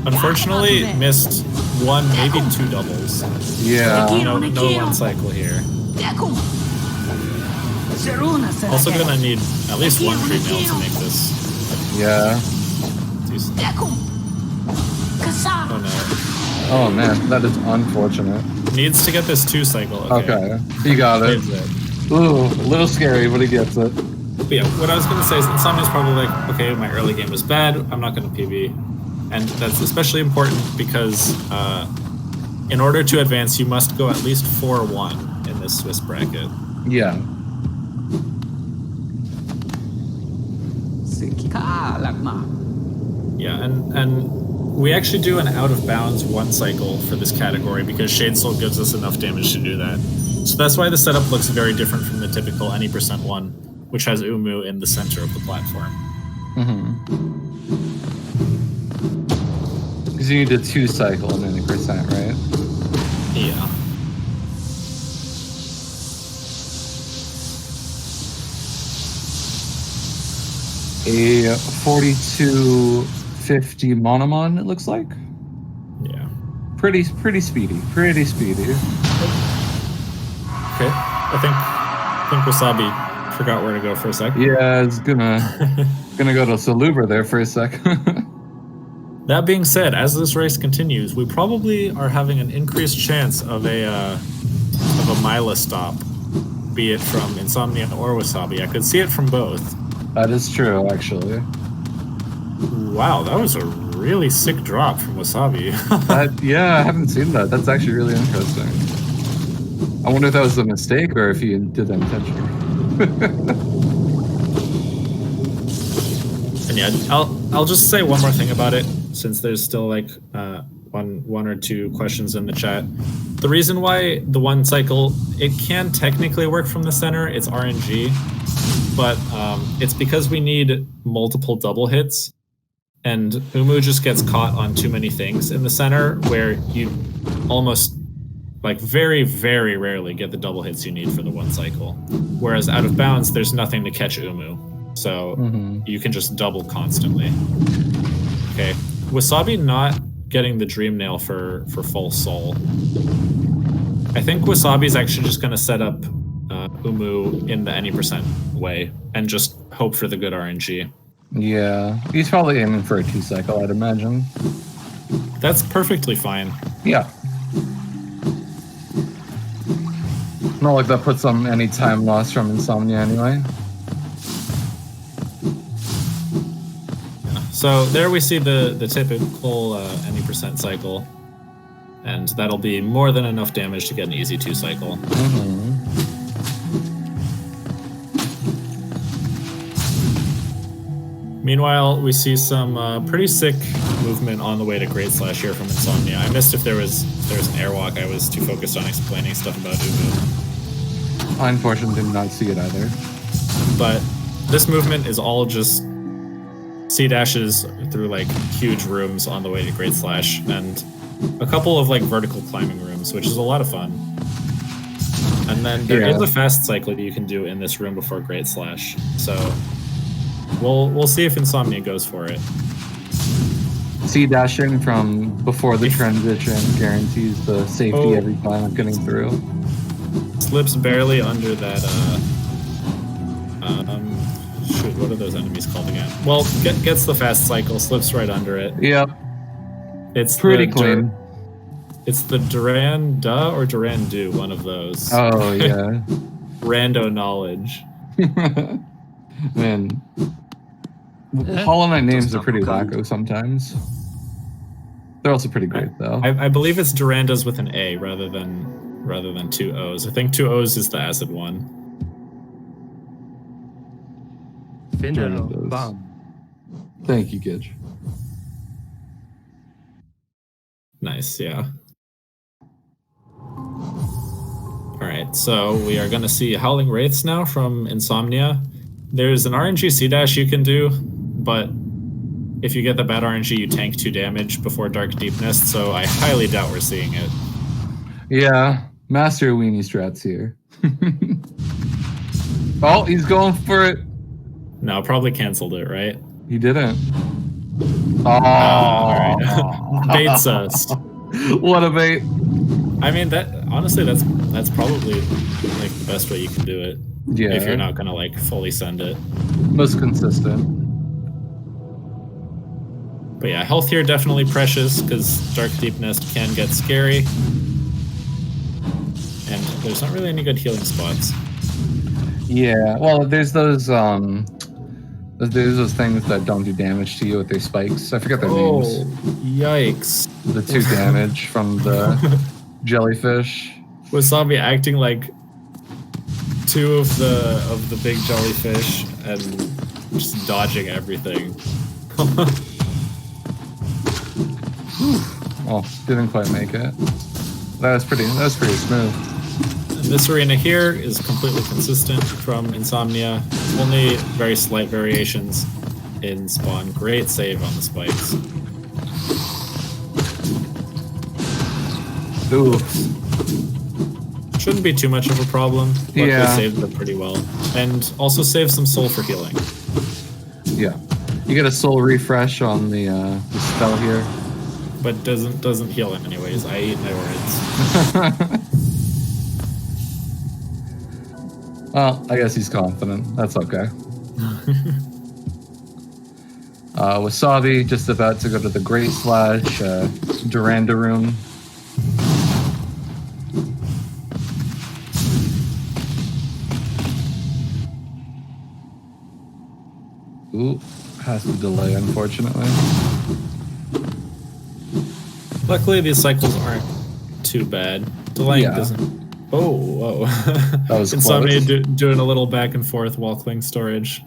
Unfortunately, missed 1, maybe 2 doubles. Yeah. No one cycle here. Also gonna need at least 1 free nail to make this. Yeah. Decent. Oh no. Oh man, that is unfortunate. Needs to get this 2 cycle. Okay, he got it. Ooh, a little scary, but he gets it. But yeah, what I was going to say is Insomnia's probably like, okay, my early game was bad, I'm not going to PB. And that's especially important because in order to advance, you must go at least 4-1 in this Swiss bracket. Yeah. Yeah, and we actually do an out-of-bounds 1 cycle for this category because Shade Soul gives us enough damage to do that. So that's why the setup looks very different from the typical any percent 1, which has Umu in the center of the platform. Because you need a 2 cycle in any percent, right? Yeah. A 4250 Monomon, it looks like. Yeah. Pretty speedy. Pretty speedy. Okay. I think Wasabi forgot where to go for a sec. Yeah, it's gonna go to Saluber there for a sec. That being said, as this race continues, we probably are having an increased chance of a Mila stop, be it from Insomnia or Wasabi. I could see it from both. That is true, actually. Wow, that was a really sick drop from Wasabi. Yeah, I haven't seen that. That's actually really interesting. I wonder if that was a mistake or if he did that intentionally. And yeah, I'll just say one more thing about it, since there's still like one or two questions in the chat. The reason why the 1 cycle, it can technically work from the center, it's RNG, but it's because we need multiple double hits, and Umu just gets caught on too many things in the center where you almost, like, very, very rarely get the double hits you need for the 1 cycle. Whereas out of bounds, there's nothing to catch Umu, so you can just double constantly. Okay, Wasabi not getting the Dream Nail for False Soul. I think Wasabi's actually just going to set up Umu in the any percent way and just hope for the good RNG. Yeah, he's probably aiming for a 2 cycle, I'd imagine. That's perfectly fine. Yeah. Not like that puts on any time loss from Insomnia anyway. So there we see the typical any percent cycle, and that'll be more than enough damage to get an easy 2 cycle. Meanwhile, we see some pretty sick movement on the way to Great Slash here from Insomnia. I missed if there was an airwalk. I was too focused on explaining stuff about Umu. I unfortunately did not see it either. But this movement is all just C-dashes through like huge rooms on the way to Great Slash, and a couple of like vertical climbing rooms, which is a lot of fun. And then there is a fast cycle you can do in this room before Great Slash. So we'll see if Insomnia goes for it. C-dashing from before the transition guarantees the safety every time of getting through. Slips barely under that shoot, what are those enemies called again? Well, gets the fast cycle, slips right under it. Yep. It's pretty clean. It's the Duranda or Durandu, one of those. Oh, yeah. Rando knowledge. Man. Hollow Knight names are pretty wacko sometimes. They're also pretty great, though. I believe it's Durandas with an A rather than 2 O's. I think 2 O's is the acid one. Thank you, Gidge. Nice, yeah. Alright, so we are going to see Howling Wraiths now from Insomnia. There's an RNG C-dash you can do, but if you get the bad RNG, you tank 2 damage before Dark Deepness, so I highly doubt we're seeing it. Yeah, master weenie strats here. Oh, he's going for it. No, probably canceled it, right? He didn't. Oh, all right. Baits us. What a bait! I mean, honestly, that's probably like the best way you can do it. Yeah. If you're not gonna like fully send it. Most consistent. But yeah, health here definitely precious because Dark Deepness can get scary. and there's not really any good healing spots. Yeah, well, there's those things that don't do damage to you with their spikes. I forget their names. Yikes. The 2 damage from the jellyfish. Wasabi acting like 2 of the big jellyfish and just dodging everything. Oh, didn't quite make it. That was pretty smooth. And this arena here is completely consistent from ins0mnia. Only very slight variations in spawn. Great save on the spikes. Ooh. Shouldn't be too much of a problem. Luckily Yeah. saved it pretty well. And also save some soul for healing. Yeah. You get a soul refresh on the spell here. But doesn't heal him anyways. I eat my words. Well, I guess he's confident. That's okay. Wasabi just about to go to the Great Slash Duranda room. Ooh, has to delay, unfortunately. Luckily, these cycles aren't too bad. Delaying Yeah. doesn't. Oh, whoa. That was ins0mnia close. doing a little back and forth wall cling storage.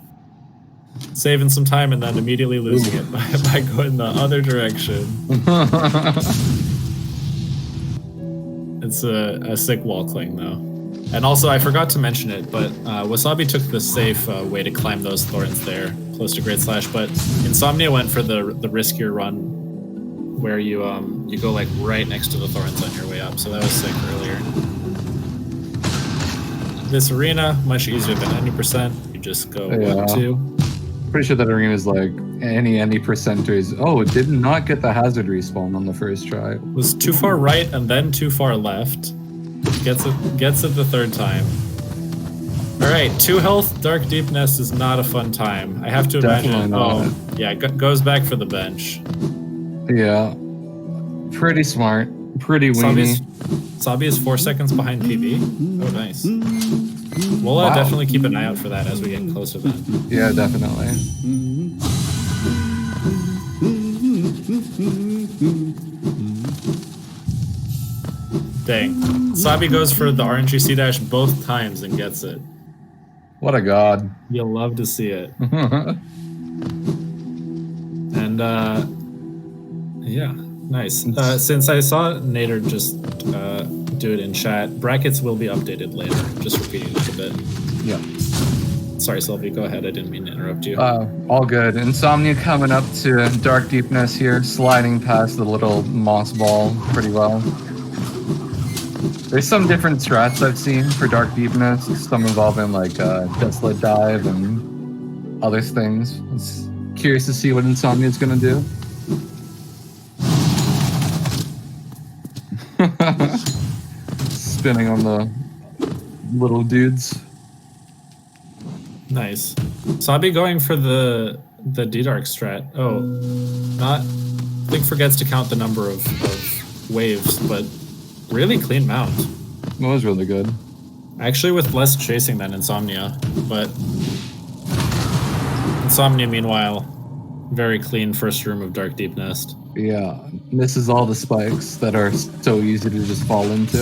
Saving some time and then immediately losing it by going the other direction. It's a sick wall cling, though. And also, I forgot to mention it, but Wasabi took the safe way to climb those thorns there, close to Great Slash, but ins0mnia went for the riskier run, where you go like right next to the thorns on your way up, so that was sick earlier. This arena, much easier than any percent. You just go 1, 2. Pretty sure that arena is like any percentage. Oh, it did not get the hazard respawn on the first try. Was too far right and then too far left. Gets it the 3rd time. Alright, 2 health, Dark Deep Nest is not a fun time. I have to Definitely imagine. not. Oh, yeah, goes back for the bench. Yeah. Pretty smart. Pretty weenie. Wasabi is 4 seconds behind PB. Oh, nice. We'll Wow. definitely keep an eye out for that as we get closer then. Yeah, definitely. Dang. Wasabi goes for the RNG C dash both times and gets it. What a god. You'll love to see it. And yeah, nice. Since I saw Nader just do it in chat, brackets will be updated later. Just repeating it a bit. Yeah. Sorry, Sylvie, go ahead. I didn't mean to interrupt you. All good. ins0mnia coming up to Dark Deepness here, sliding past the little moss ball pretty well. There's some different strats I've seen for Dark Deepness, some involving like Desolate Dive and other things. It's curious to see what ins0mnia is going to do. Spinning on the little dudes. Nice. Wasabi going for the D-Dark strat. Oh, I think forgets to count the number of waves, but really clean mount. That was really good. Actually with less chasing than ins0mnia, but ins0mnia meanwhile, very clean first room of Dark Deep Nest. Yeah, misses all the spikes that are so easy to just fall into.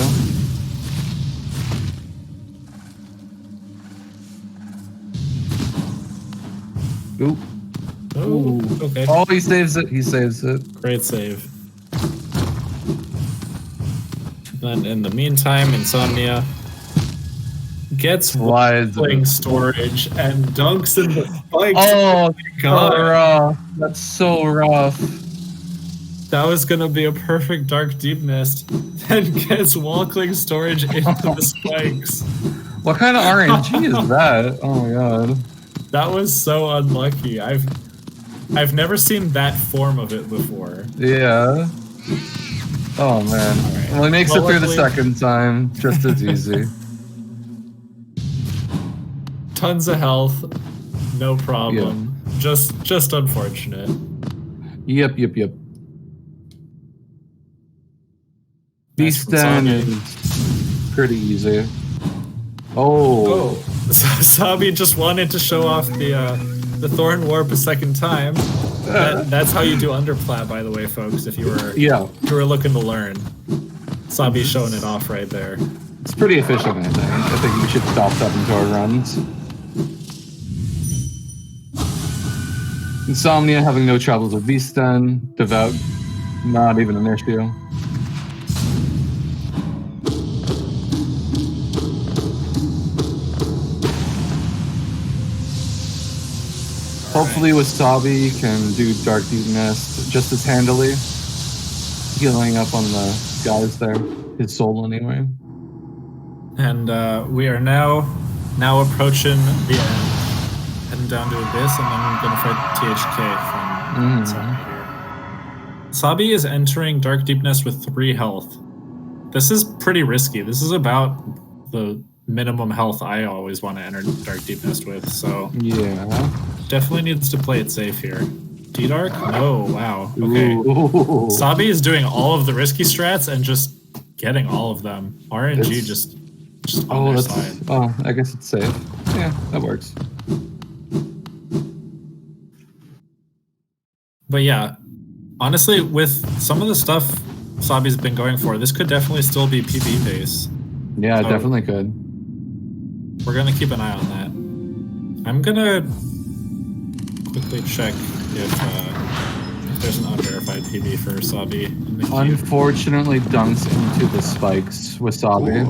Oop. Oh, okay. Oh, he saves it. He saves it. Great save. Then in the meantime, ins0mnia gets Slides. playing storage and dunks in the spikes. Oh, God. so rough. That's so rough. That was gonna be a perfect Dark Deep Nest. Then gets wall-cling storage into the spikes. What kind of RNG is that? Oh my god. That was so unlucky. I've never seen that form of it before. Yeah. Oh man. Alright. Well, he makes Well, it through the luckily- second time, just as easy. Tons of health, no problem. Just unfortunate. Yep. Nice from Beastin Wasabi. is pretty easy. Oh. So Wasabi just wanted to show off the Thorn Warp a second time. That's how you do underplat, by the way, folks. If you were looking to learn, Wasabi's showing it off right there. It's pretty efficient, I think. I think we should stop 7-tour runs. ins0mnia having no troubles with V-stun. Devout, not even an issue. Hopefully Wasabi can do Dark Deep Nest just as handily. Healing up on the guys there. His soul anyway. And we are now approaching the end. Heading down to Abyss, and then I'm gonna fight THK from Wasabi here. Wasabi is entering Dark Deep Nest with 3 health. This is pretty risky. This is about the minimum health I always want to enter Dark Deep Nest with, so yeah. Definitely needs to play it safe here. D-Dark? No, wow. Okay. Wasabi is doing all of the risky strats and just getting all of them. RNG just on their side. Oh, I guess it's safe. Yeah, that works. But yeah, honestly, with some of the stuff Wasabi's been going for, this could definitely still be PB base. Yeah, so definitely could. We're gonna keep an eye on that. I'm gonna quickly check if there's an unverified PB for Wasabi. Unfortunately, dunks into the spikes. Wasabi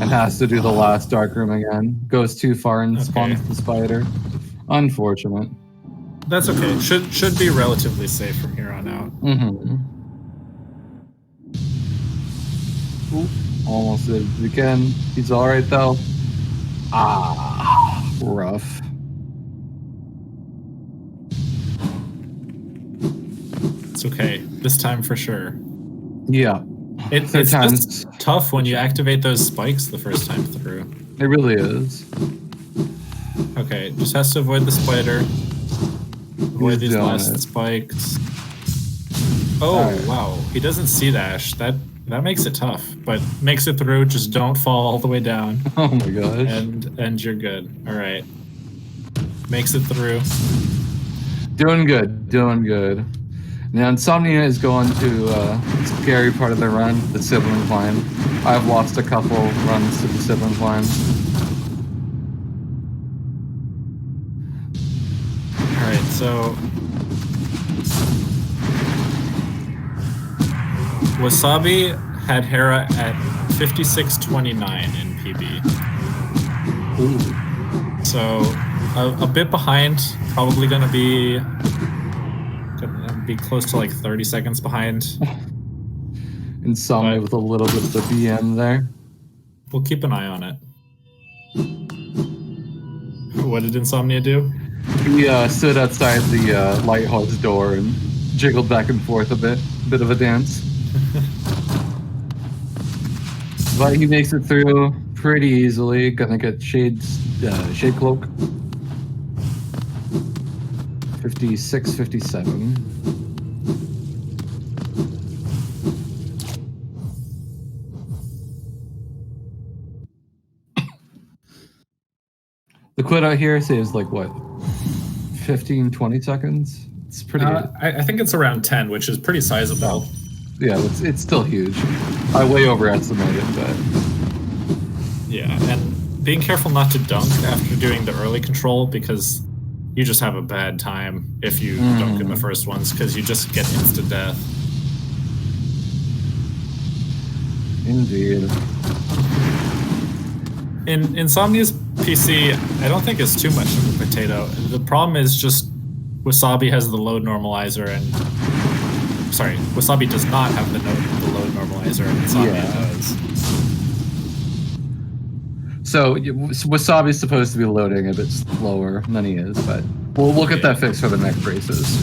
and has to do the last dark room again. Goes too far and spawns the spider. Unfortunate. That's okay. Should be relatively safe from here on out. Ooh, almost did it again. He's all right though. Rough. It's okay. This time for sure. Yeah. It's just tough when you activate those spikes the first time through. It really is. Okay, just has to avoid the spider. Avoid these last spikes. Oh, wow. He doesn't see dash. That makes it tough, but makes it through. Just don't fall all the way down. Oh my gosh. And you're good. All right. Makes it through. Doing good. Doing good. Now, ins0mnia is going to the scary part of their run, the sibling climb. I've lost a couple runs to the sibling climb. Alright, so Wasabi had Hera at 56.29 in PB. Ooh. So a bit behind, probably gonna be close to like 30 seconds behind. ins0mnia with a little bit of the BM there. We'll keep an eye on it. What did ins0mnia do? He stood outside the lighthouse door and jiggled back and forth a bit of a dance. But he makes it through pretty easily. Gonna get shade cloak. 56, 57. The quit out here saves like what? 15, 20 seconds? It's pretty good. I think it's around 10, which is pretty sizable. Yeah, it's still huge. I way overestimated, but... Yeah, and being careful not to dunk after doing the early control, because you just have a bad time if you dunk in the first ones, because you just get instant death. Indeed. In ins0mnia's PC, I don't think it's too much of a potato. The problem is just Wasabi has the load normalizer and... Sorry, Wasabi does not have the load normalizer and ins0mnia does. So Wasabi's supposed to be loading a bit slower than he is, but we'll get that fixed for the next races.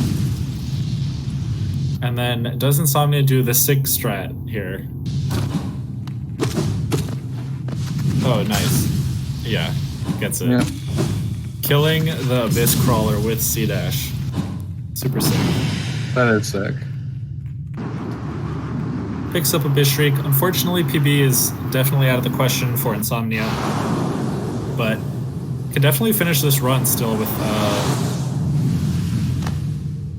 And then does ins0mnia do the SIG strat here? Oh, nice. Yeah, gets it. Yeah. Killing the Abyss Crawler with C-Dash. Super sick. That is sick. Picks up a bit streak. Unfortunately, PB is definitely out of the question for ins0mnia, but could definitely finish this run still with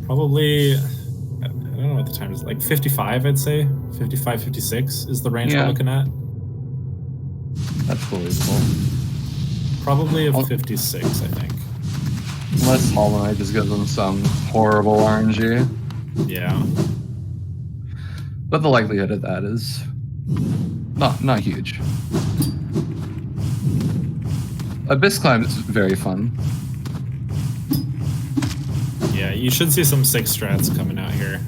probably, I don't know what the time is, like 55, I'd say. 55, 56 is the range we're looking at. That's believable. Probably a 56, I think. Unless Hollow Knight just gives them some horrible RNG. Yeah. But the likelihood of that is not huge. Abyss Climb is very fun. Yeah, you should see some 6 strats coming out here.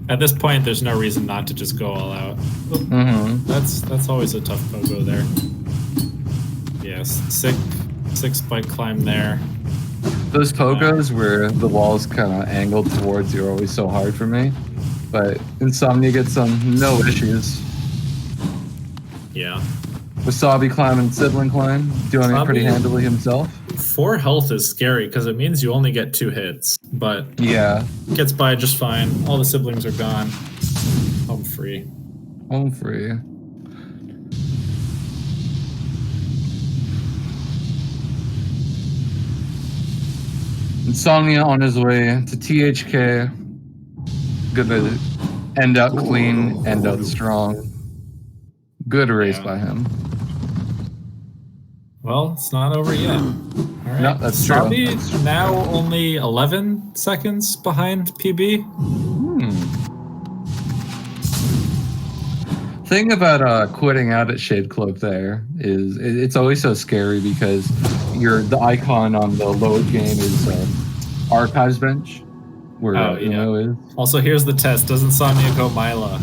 At this point, there's no reason not to just go all out. That's always a tough pogo there. Yes, 6 spike climb there. Those pogos where the wall's kind of angled towards you are always so hard for me. But ins0mnia gets no issues. Yeah. Wasabi climb and sibling climb, doing it pretty handily himself. 4 health is scary because it means you only get 2 hits, but yeah, gets by just fine. All the siblings are gone. Home free. Home free. ins0mnia on his way to THK. Gonna end out clean, end out strong. Good race by him. Well, it's not over yet. All right. No, that's Wasabi true. now only 11 seconds behind PB. Thing about quitting out at Shade Cloak there is it's always so scary because the icon on the load game is Archives Bench, where Uno is. Also, here's the test. Does ins0mnia go Myla?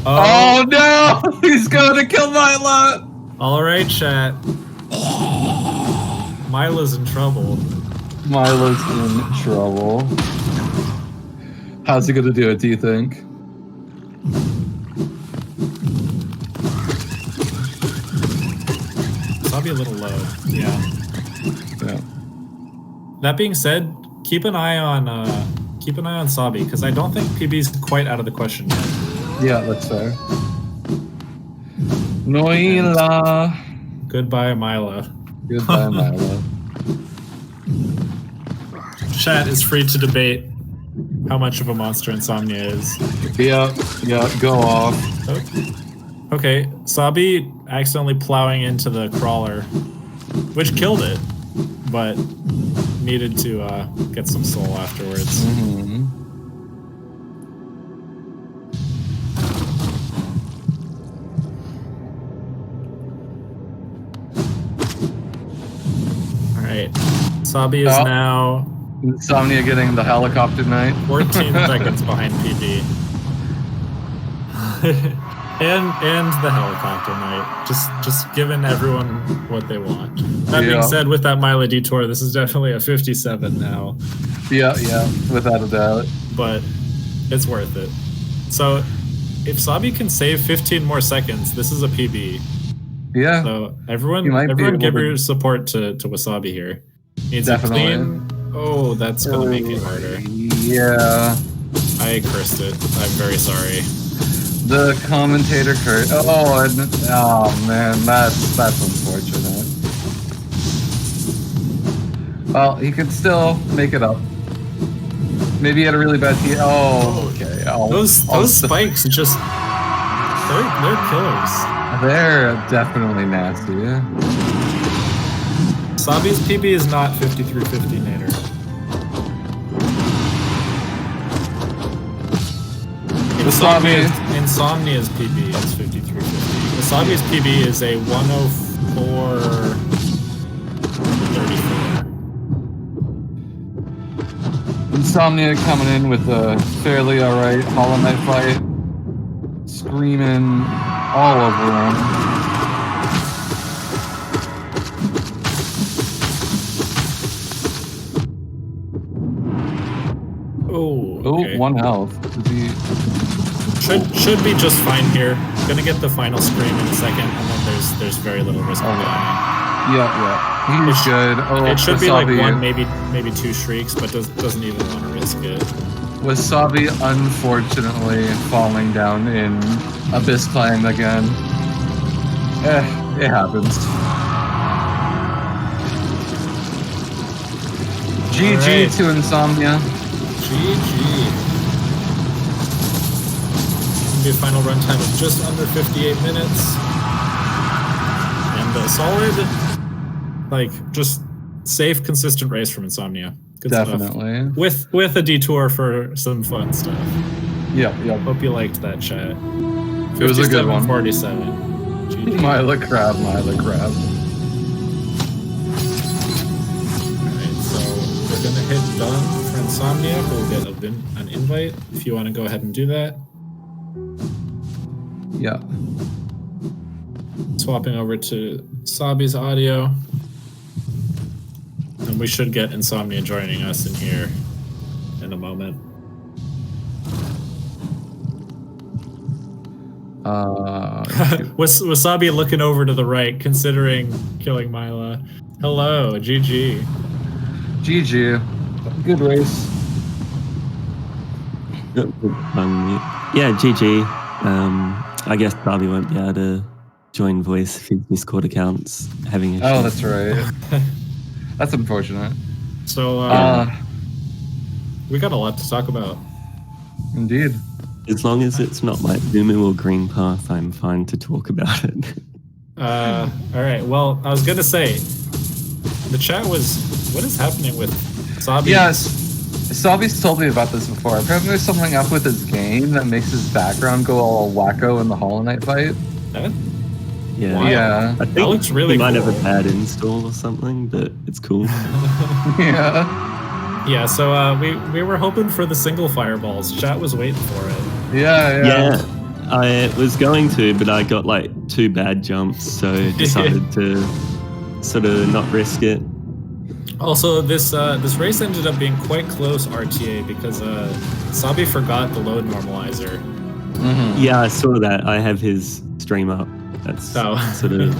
Oh no! He's going to kill Myla! All right, chat. Myla's in trouble. Myla's in trouble. How's he gonna do it, do you think? Probably a little low. Yeah. That being said, keep an eye on Sabi, because I don't think PB's quite out of the question yet. Yeah, that's fair. Noila. Goodbye, Myla. Goodbye, Myla. Chat is free to debate how much of a monster ins0mnia is. Yeah, go off. Okay, Sabi accidentally plowing into the crawler, which killed it, but needed to get some soul afterwards. Alright, Sabi is now... ins0mnia getting the helicopter knight. 14 seconds behind PB. and the helicopter knight. Just giving everyone what they want. That being said, with that Myla detour, this is definitely a 57 now. Yeah, without a doubt. But it's worth it. So if Sabi can save 15 more seconds, this is a PB. Yeah. So everyone give your support to Wasabi here. Needs a clean. Oh, that's gonna make it harder. Yeah. I cursed it. I'm very sorry. The commentator cursed. Oh man, that's unfortunate. Well, he could still make it up. Maybe he had a really bad team. Oh, okay. Those spikes just they're killers. They're definitely nasty. Sabi's PB is not 5350 Nader. ins0mnia's PB is 5350. Wasabi's PB is a 104.34. ins0mnia coming in with a fairly alright Hollow Knight fight. Screaming all over him. Okay. 1 health. Should be just fine here. Gonna get the final scream in a second, and then there's very little risk of dying. Yeah. He's good. It should be like 1, maybe 2 shrieks, but doesn't even want to risk it. Wasabi unfortunately falling down in Abyss Climb again. It happens. GG right. to Insomnia. GG. Gonna be a final runtime of just under 58 minutes. And a solid, like, just safe, consistent race from Insomnia. Good Definitely. stuff. With a detour for some fun stuff. Yep. Hope you liked that, chat. It was a good one. 47. GG. Mila crab. Alright, so we're gonna hit done for Insomnia. We'll get an invite if you want to go ahead and do that. Yeah. Swapping over to Sabi's audio. And we should get Insomnia joining us in here in a moment. Wasabi looking over to the right, considering killing Mila. Hello, GG. GG. Good race. Yeah, GG. I guess Bobby won't be able to join voice if his Discord account's having issues. Oh, that's right. That's unfortunate. So, we got a lot to talk about. Indeed. As long as it's not like Zumu or Green Path, I'm fine to talk about it. All right. Well, I was gonna say, the chat was, what is happening with Sabi? Yes. Sabi's told me about this before. Apparently there's something up with his game that makes his background go all wacko in the Hollow Knight fight. Yeah. Wow. Yeah. I think That looks really he might cool. have a bad install or something, but it's cool. Yeah. Yeah. So we were hoping for the single fireballs. Chat was waiting for it. Yeah. I was going to, but I got like 2 bad jumps, so decided to sort of not risk it. Also, this race ended up being quite close RTA because Sabi forgot the load normalizer. Mm-hmm. Yeah, I saw that. I have his stream up. That's sort of...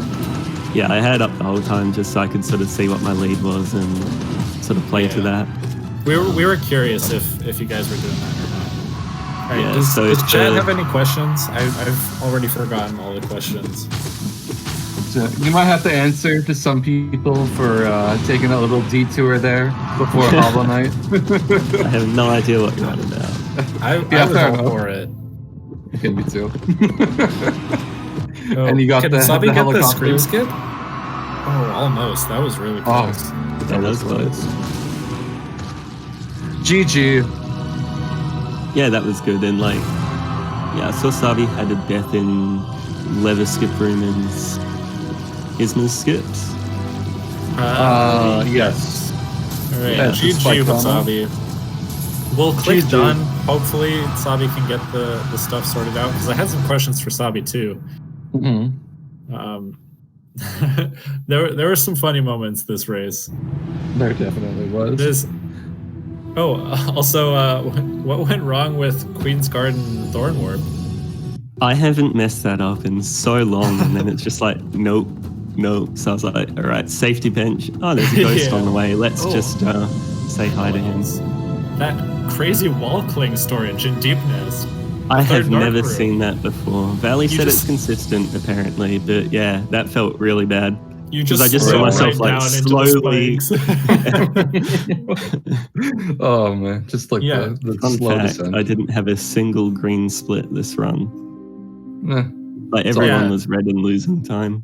Yeah, I had it up the whole time just so I could sort of see what my lead was and sort of play to that. We were curious if you guys were doing that or not. All right, Yeah, does Chad have any questions? I've already forgotten all the questions. So you might have to answer to some people for taking a little detour there before Hollow Knight. I have no idea what you're on about. I was all for it. Okay, me too. Oh, And you got can the Sabi get the helicopter? scream skip? Oh, almost. That was really close. Yeah, that was close. GG. Yeah, that was good. And like, yeah, I saw Sabi had a death in leather skip room and Isma's skips. Yes. All right, Yeah, GG spike with combo. Sabi. We'll click GG. done. Hopefully, Sabi can get the stuff sorted out because I had some questions for Sabi too. Mm-hmm. There were some funny moments this race. There definitely was. Also, what went wrong with Queen's Garden Thornwarp? I haven't messed that up in so long, and then it's just like, nope. So I was like, all right, safety bench. Oh, there's a ghost Yeah. on the way. Let's just say hi to him. That crazy wall cling storage in Deepness. I have dark never room. seen that before. Valley said just- it's consistent, apparently, but yeah, that felt really bad. You just I just saw slid myself right like down slowly. into the spikes. Oh man, just like Yeah. the Fun slow fact, descent. I didn't have a single green split this run. Like It's everyone alright. was red and losing time.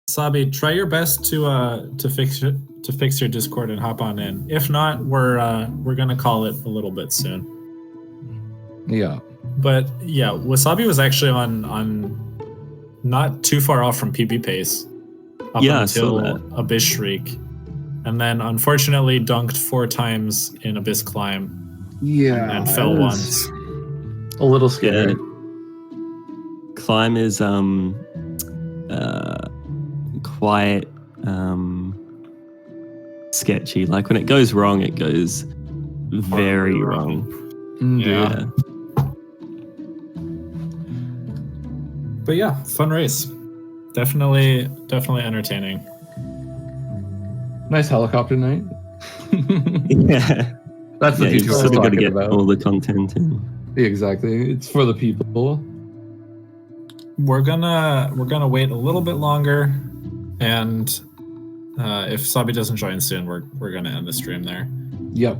Sabi, try your best to fix your Discord and hop on in. If not, we're gonna call it a little bit soon. Yeah. But yeah, Wasabi was actually on not too far off from PB pace up Yeah, I saw until that. Abyss Shriek, and then unfortunately dunked 4 times in Abyss Climb Yeah. and fell it was once. A little scary. Climb is quite sketchy. Like when it goes wrong, it goes very wrong. Indeed. Yeah. But yeah, fun race. Definitely entertaining. Nice helicopter night. Yeah. That's the Yeah, you feature we're sort of got to talking get about. all the content in. Exactly. It's for the people. We're gonna wait a little bit longer, and if Sabi doesn't join soon, we're gonna end the stream there. Yep.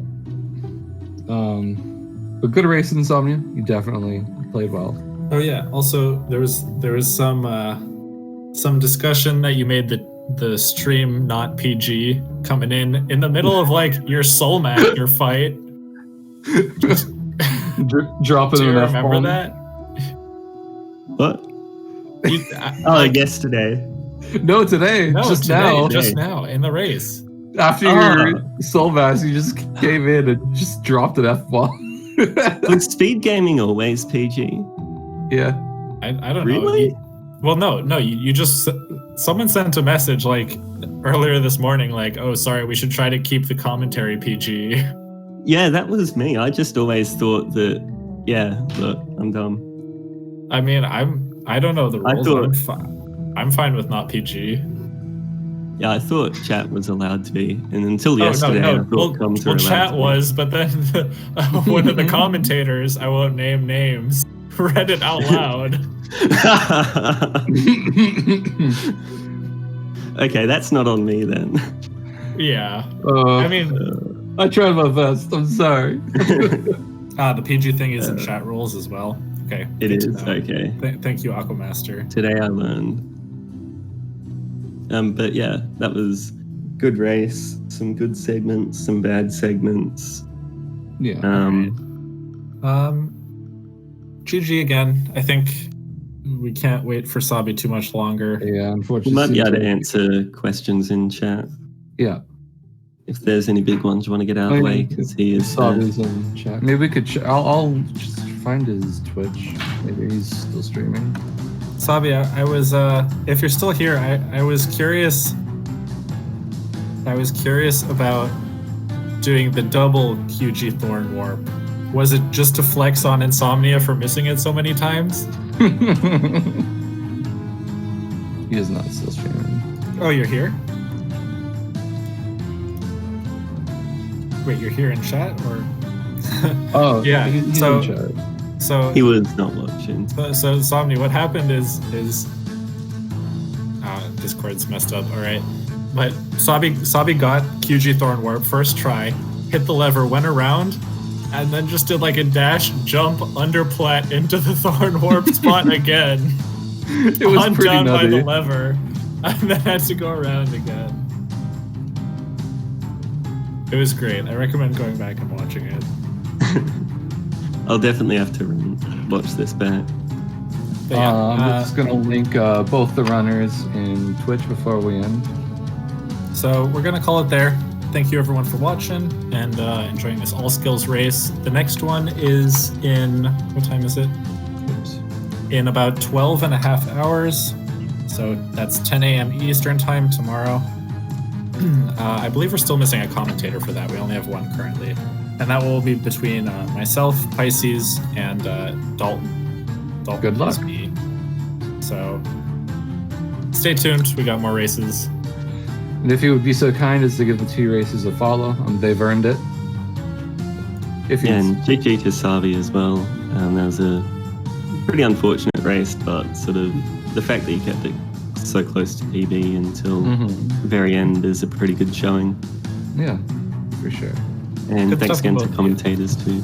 But good race, Insomnia. You definitely played well. Oh yeah. Also, there was some discussion that you made the stream not PG coming in the middle of like your soul master fight. Dropping Do you an remember F-bomb. that? What? Oh, Like, yesterday. No, today. no, just today, now. just now in the race. After your soul mass, you just came in and just dropped an F-bomb. Was speed gaming always PG? Yeah. I don't Really? know. Well, no. You just someone sent a message like earlier this morning, like, "Oh, sorry, we should try to keep the commentary PG." Yeah, that was me. I just always thought that. Yeah, look, I'm dumb. I mean, I don't know the I rules. thought- I'm fine with not PG. Yeah, I thought chat was allowed to be, and until yesterday, I thought Well, comms were allowed chat to be. was, but then one of the commentators, I won't name names, read it out loud. Okay, that's not on me then. Yeah, I I mean, I tried my best. I'm sorry. the PG thing is in chat rules as well. Okay, It good to is, know. okay. Thank you, Aquamaster. Today I learned. But yeah, that was good race. Some good segments, some bad segments. Yeah. GG again. I think we can't wait for Sabi too much longer. Yeah, We unfortunately. might be able to seems like- answer questions in chat Yeah. if there's any big ones you want to get out of the way, because he is. Sabi's in chat. Maybe we could. I'll just find his Twitch. Maybe he's still streaming. Sabi, I was if you're still here, I was curious. I was curious about doing the double QG Thorn Warp. Was it just to flex on Insomnia for missing it so many times? He is not still streaming. Oh, you're here? Wait, you're here in chat or? Oh, Yeah, He's so- in chat. So He was not watching. So Insomnia, what happened is Discord's messed up. All right, but Sabi got QG Thorn Warp first try, hit the lever, went around, and then just did like a dash jump under plat into the Thorn Warp spot again. It was pretty undone by nutty. the lever, and then had to go around again. It was great. I recommend going back and watching it. I'll definitely have to watch this back. But yeah, I'm just gonna link both the runners in Twitch before we end. so we're gonna call it there. Thank you everyone for watching and enjoying this all skills race. The next one is in, what time is it? Oops. In about 12 and a half hours. So that's 10 a.m. Eastern time tomorrow. I believe we're still missing a commentator for that. We only have one currently. And that will be between myself, Pisces, and Dalton. Dalton Good luck. SB. So stay tuned. We got more races. And if you would be so kind as to give the 2 races a follow, they've earned it. If you Yeah, and GG to Savi as well. That was a pretty unfortunate race, but sort of the fact that you kept it so close to PB until the very end is a pretty good showing. Yeah, for sure. And Good thanks stuff again from to both of you. commentators too.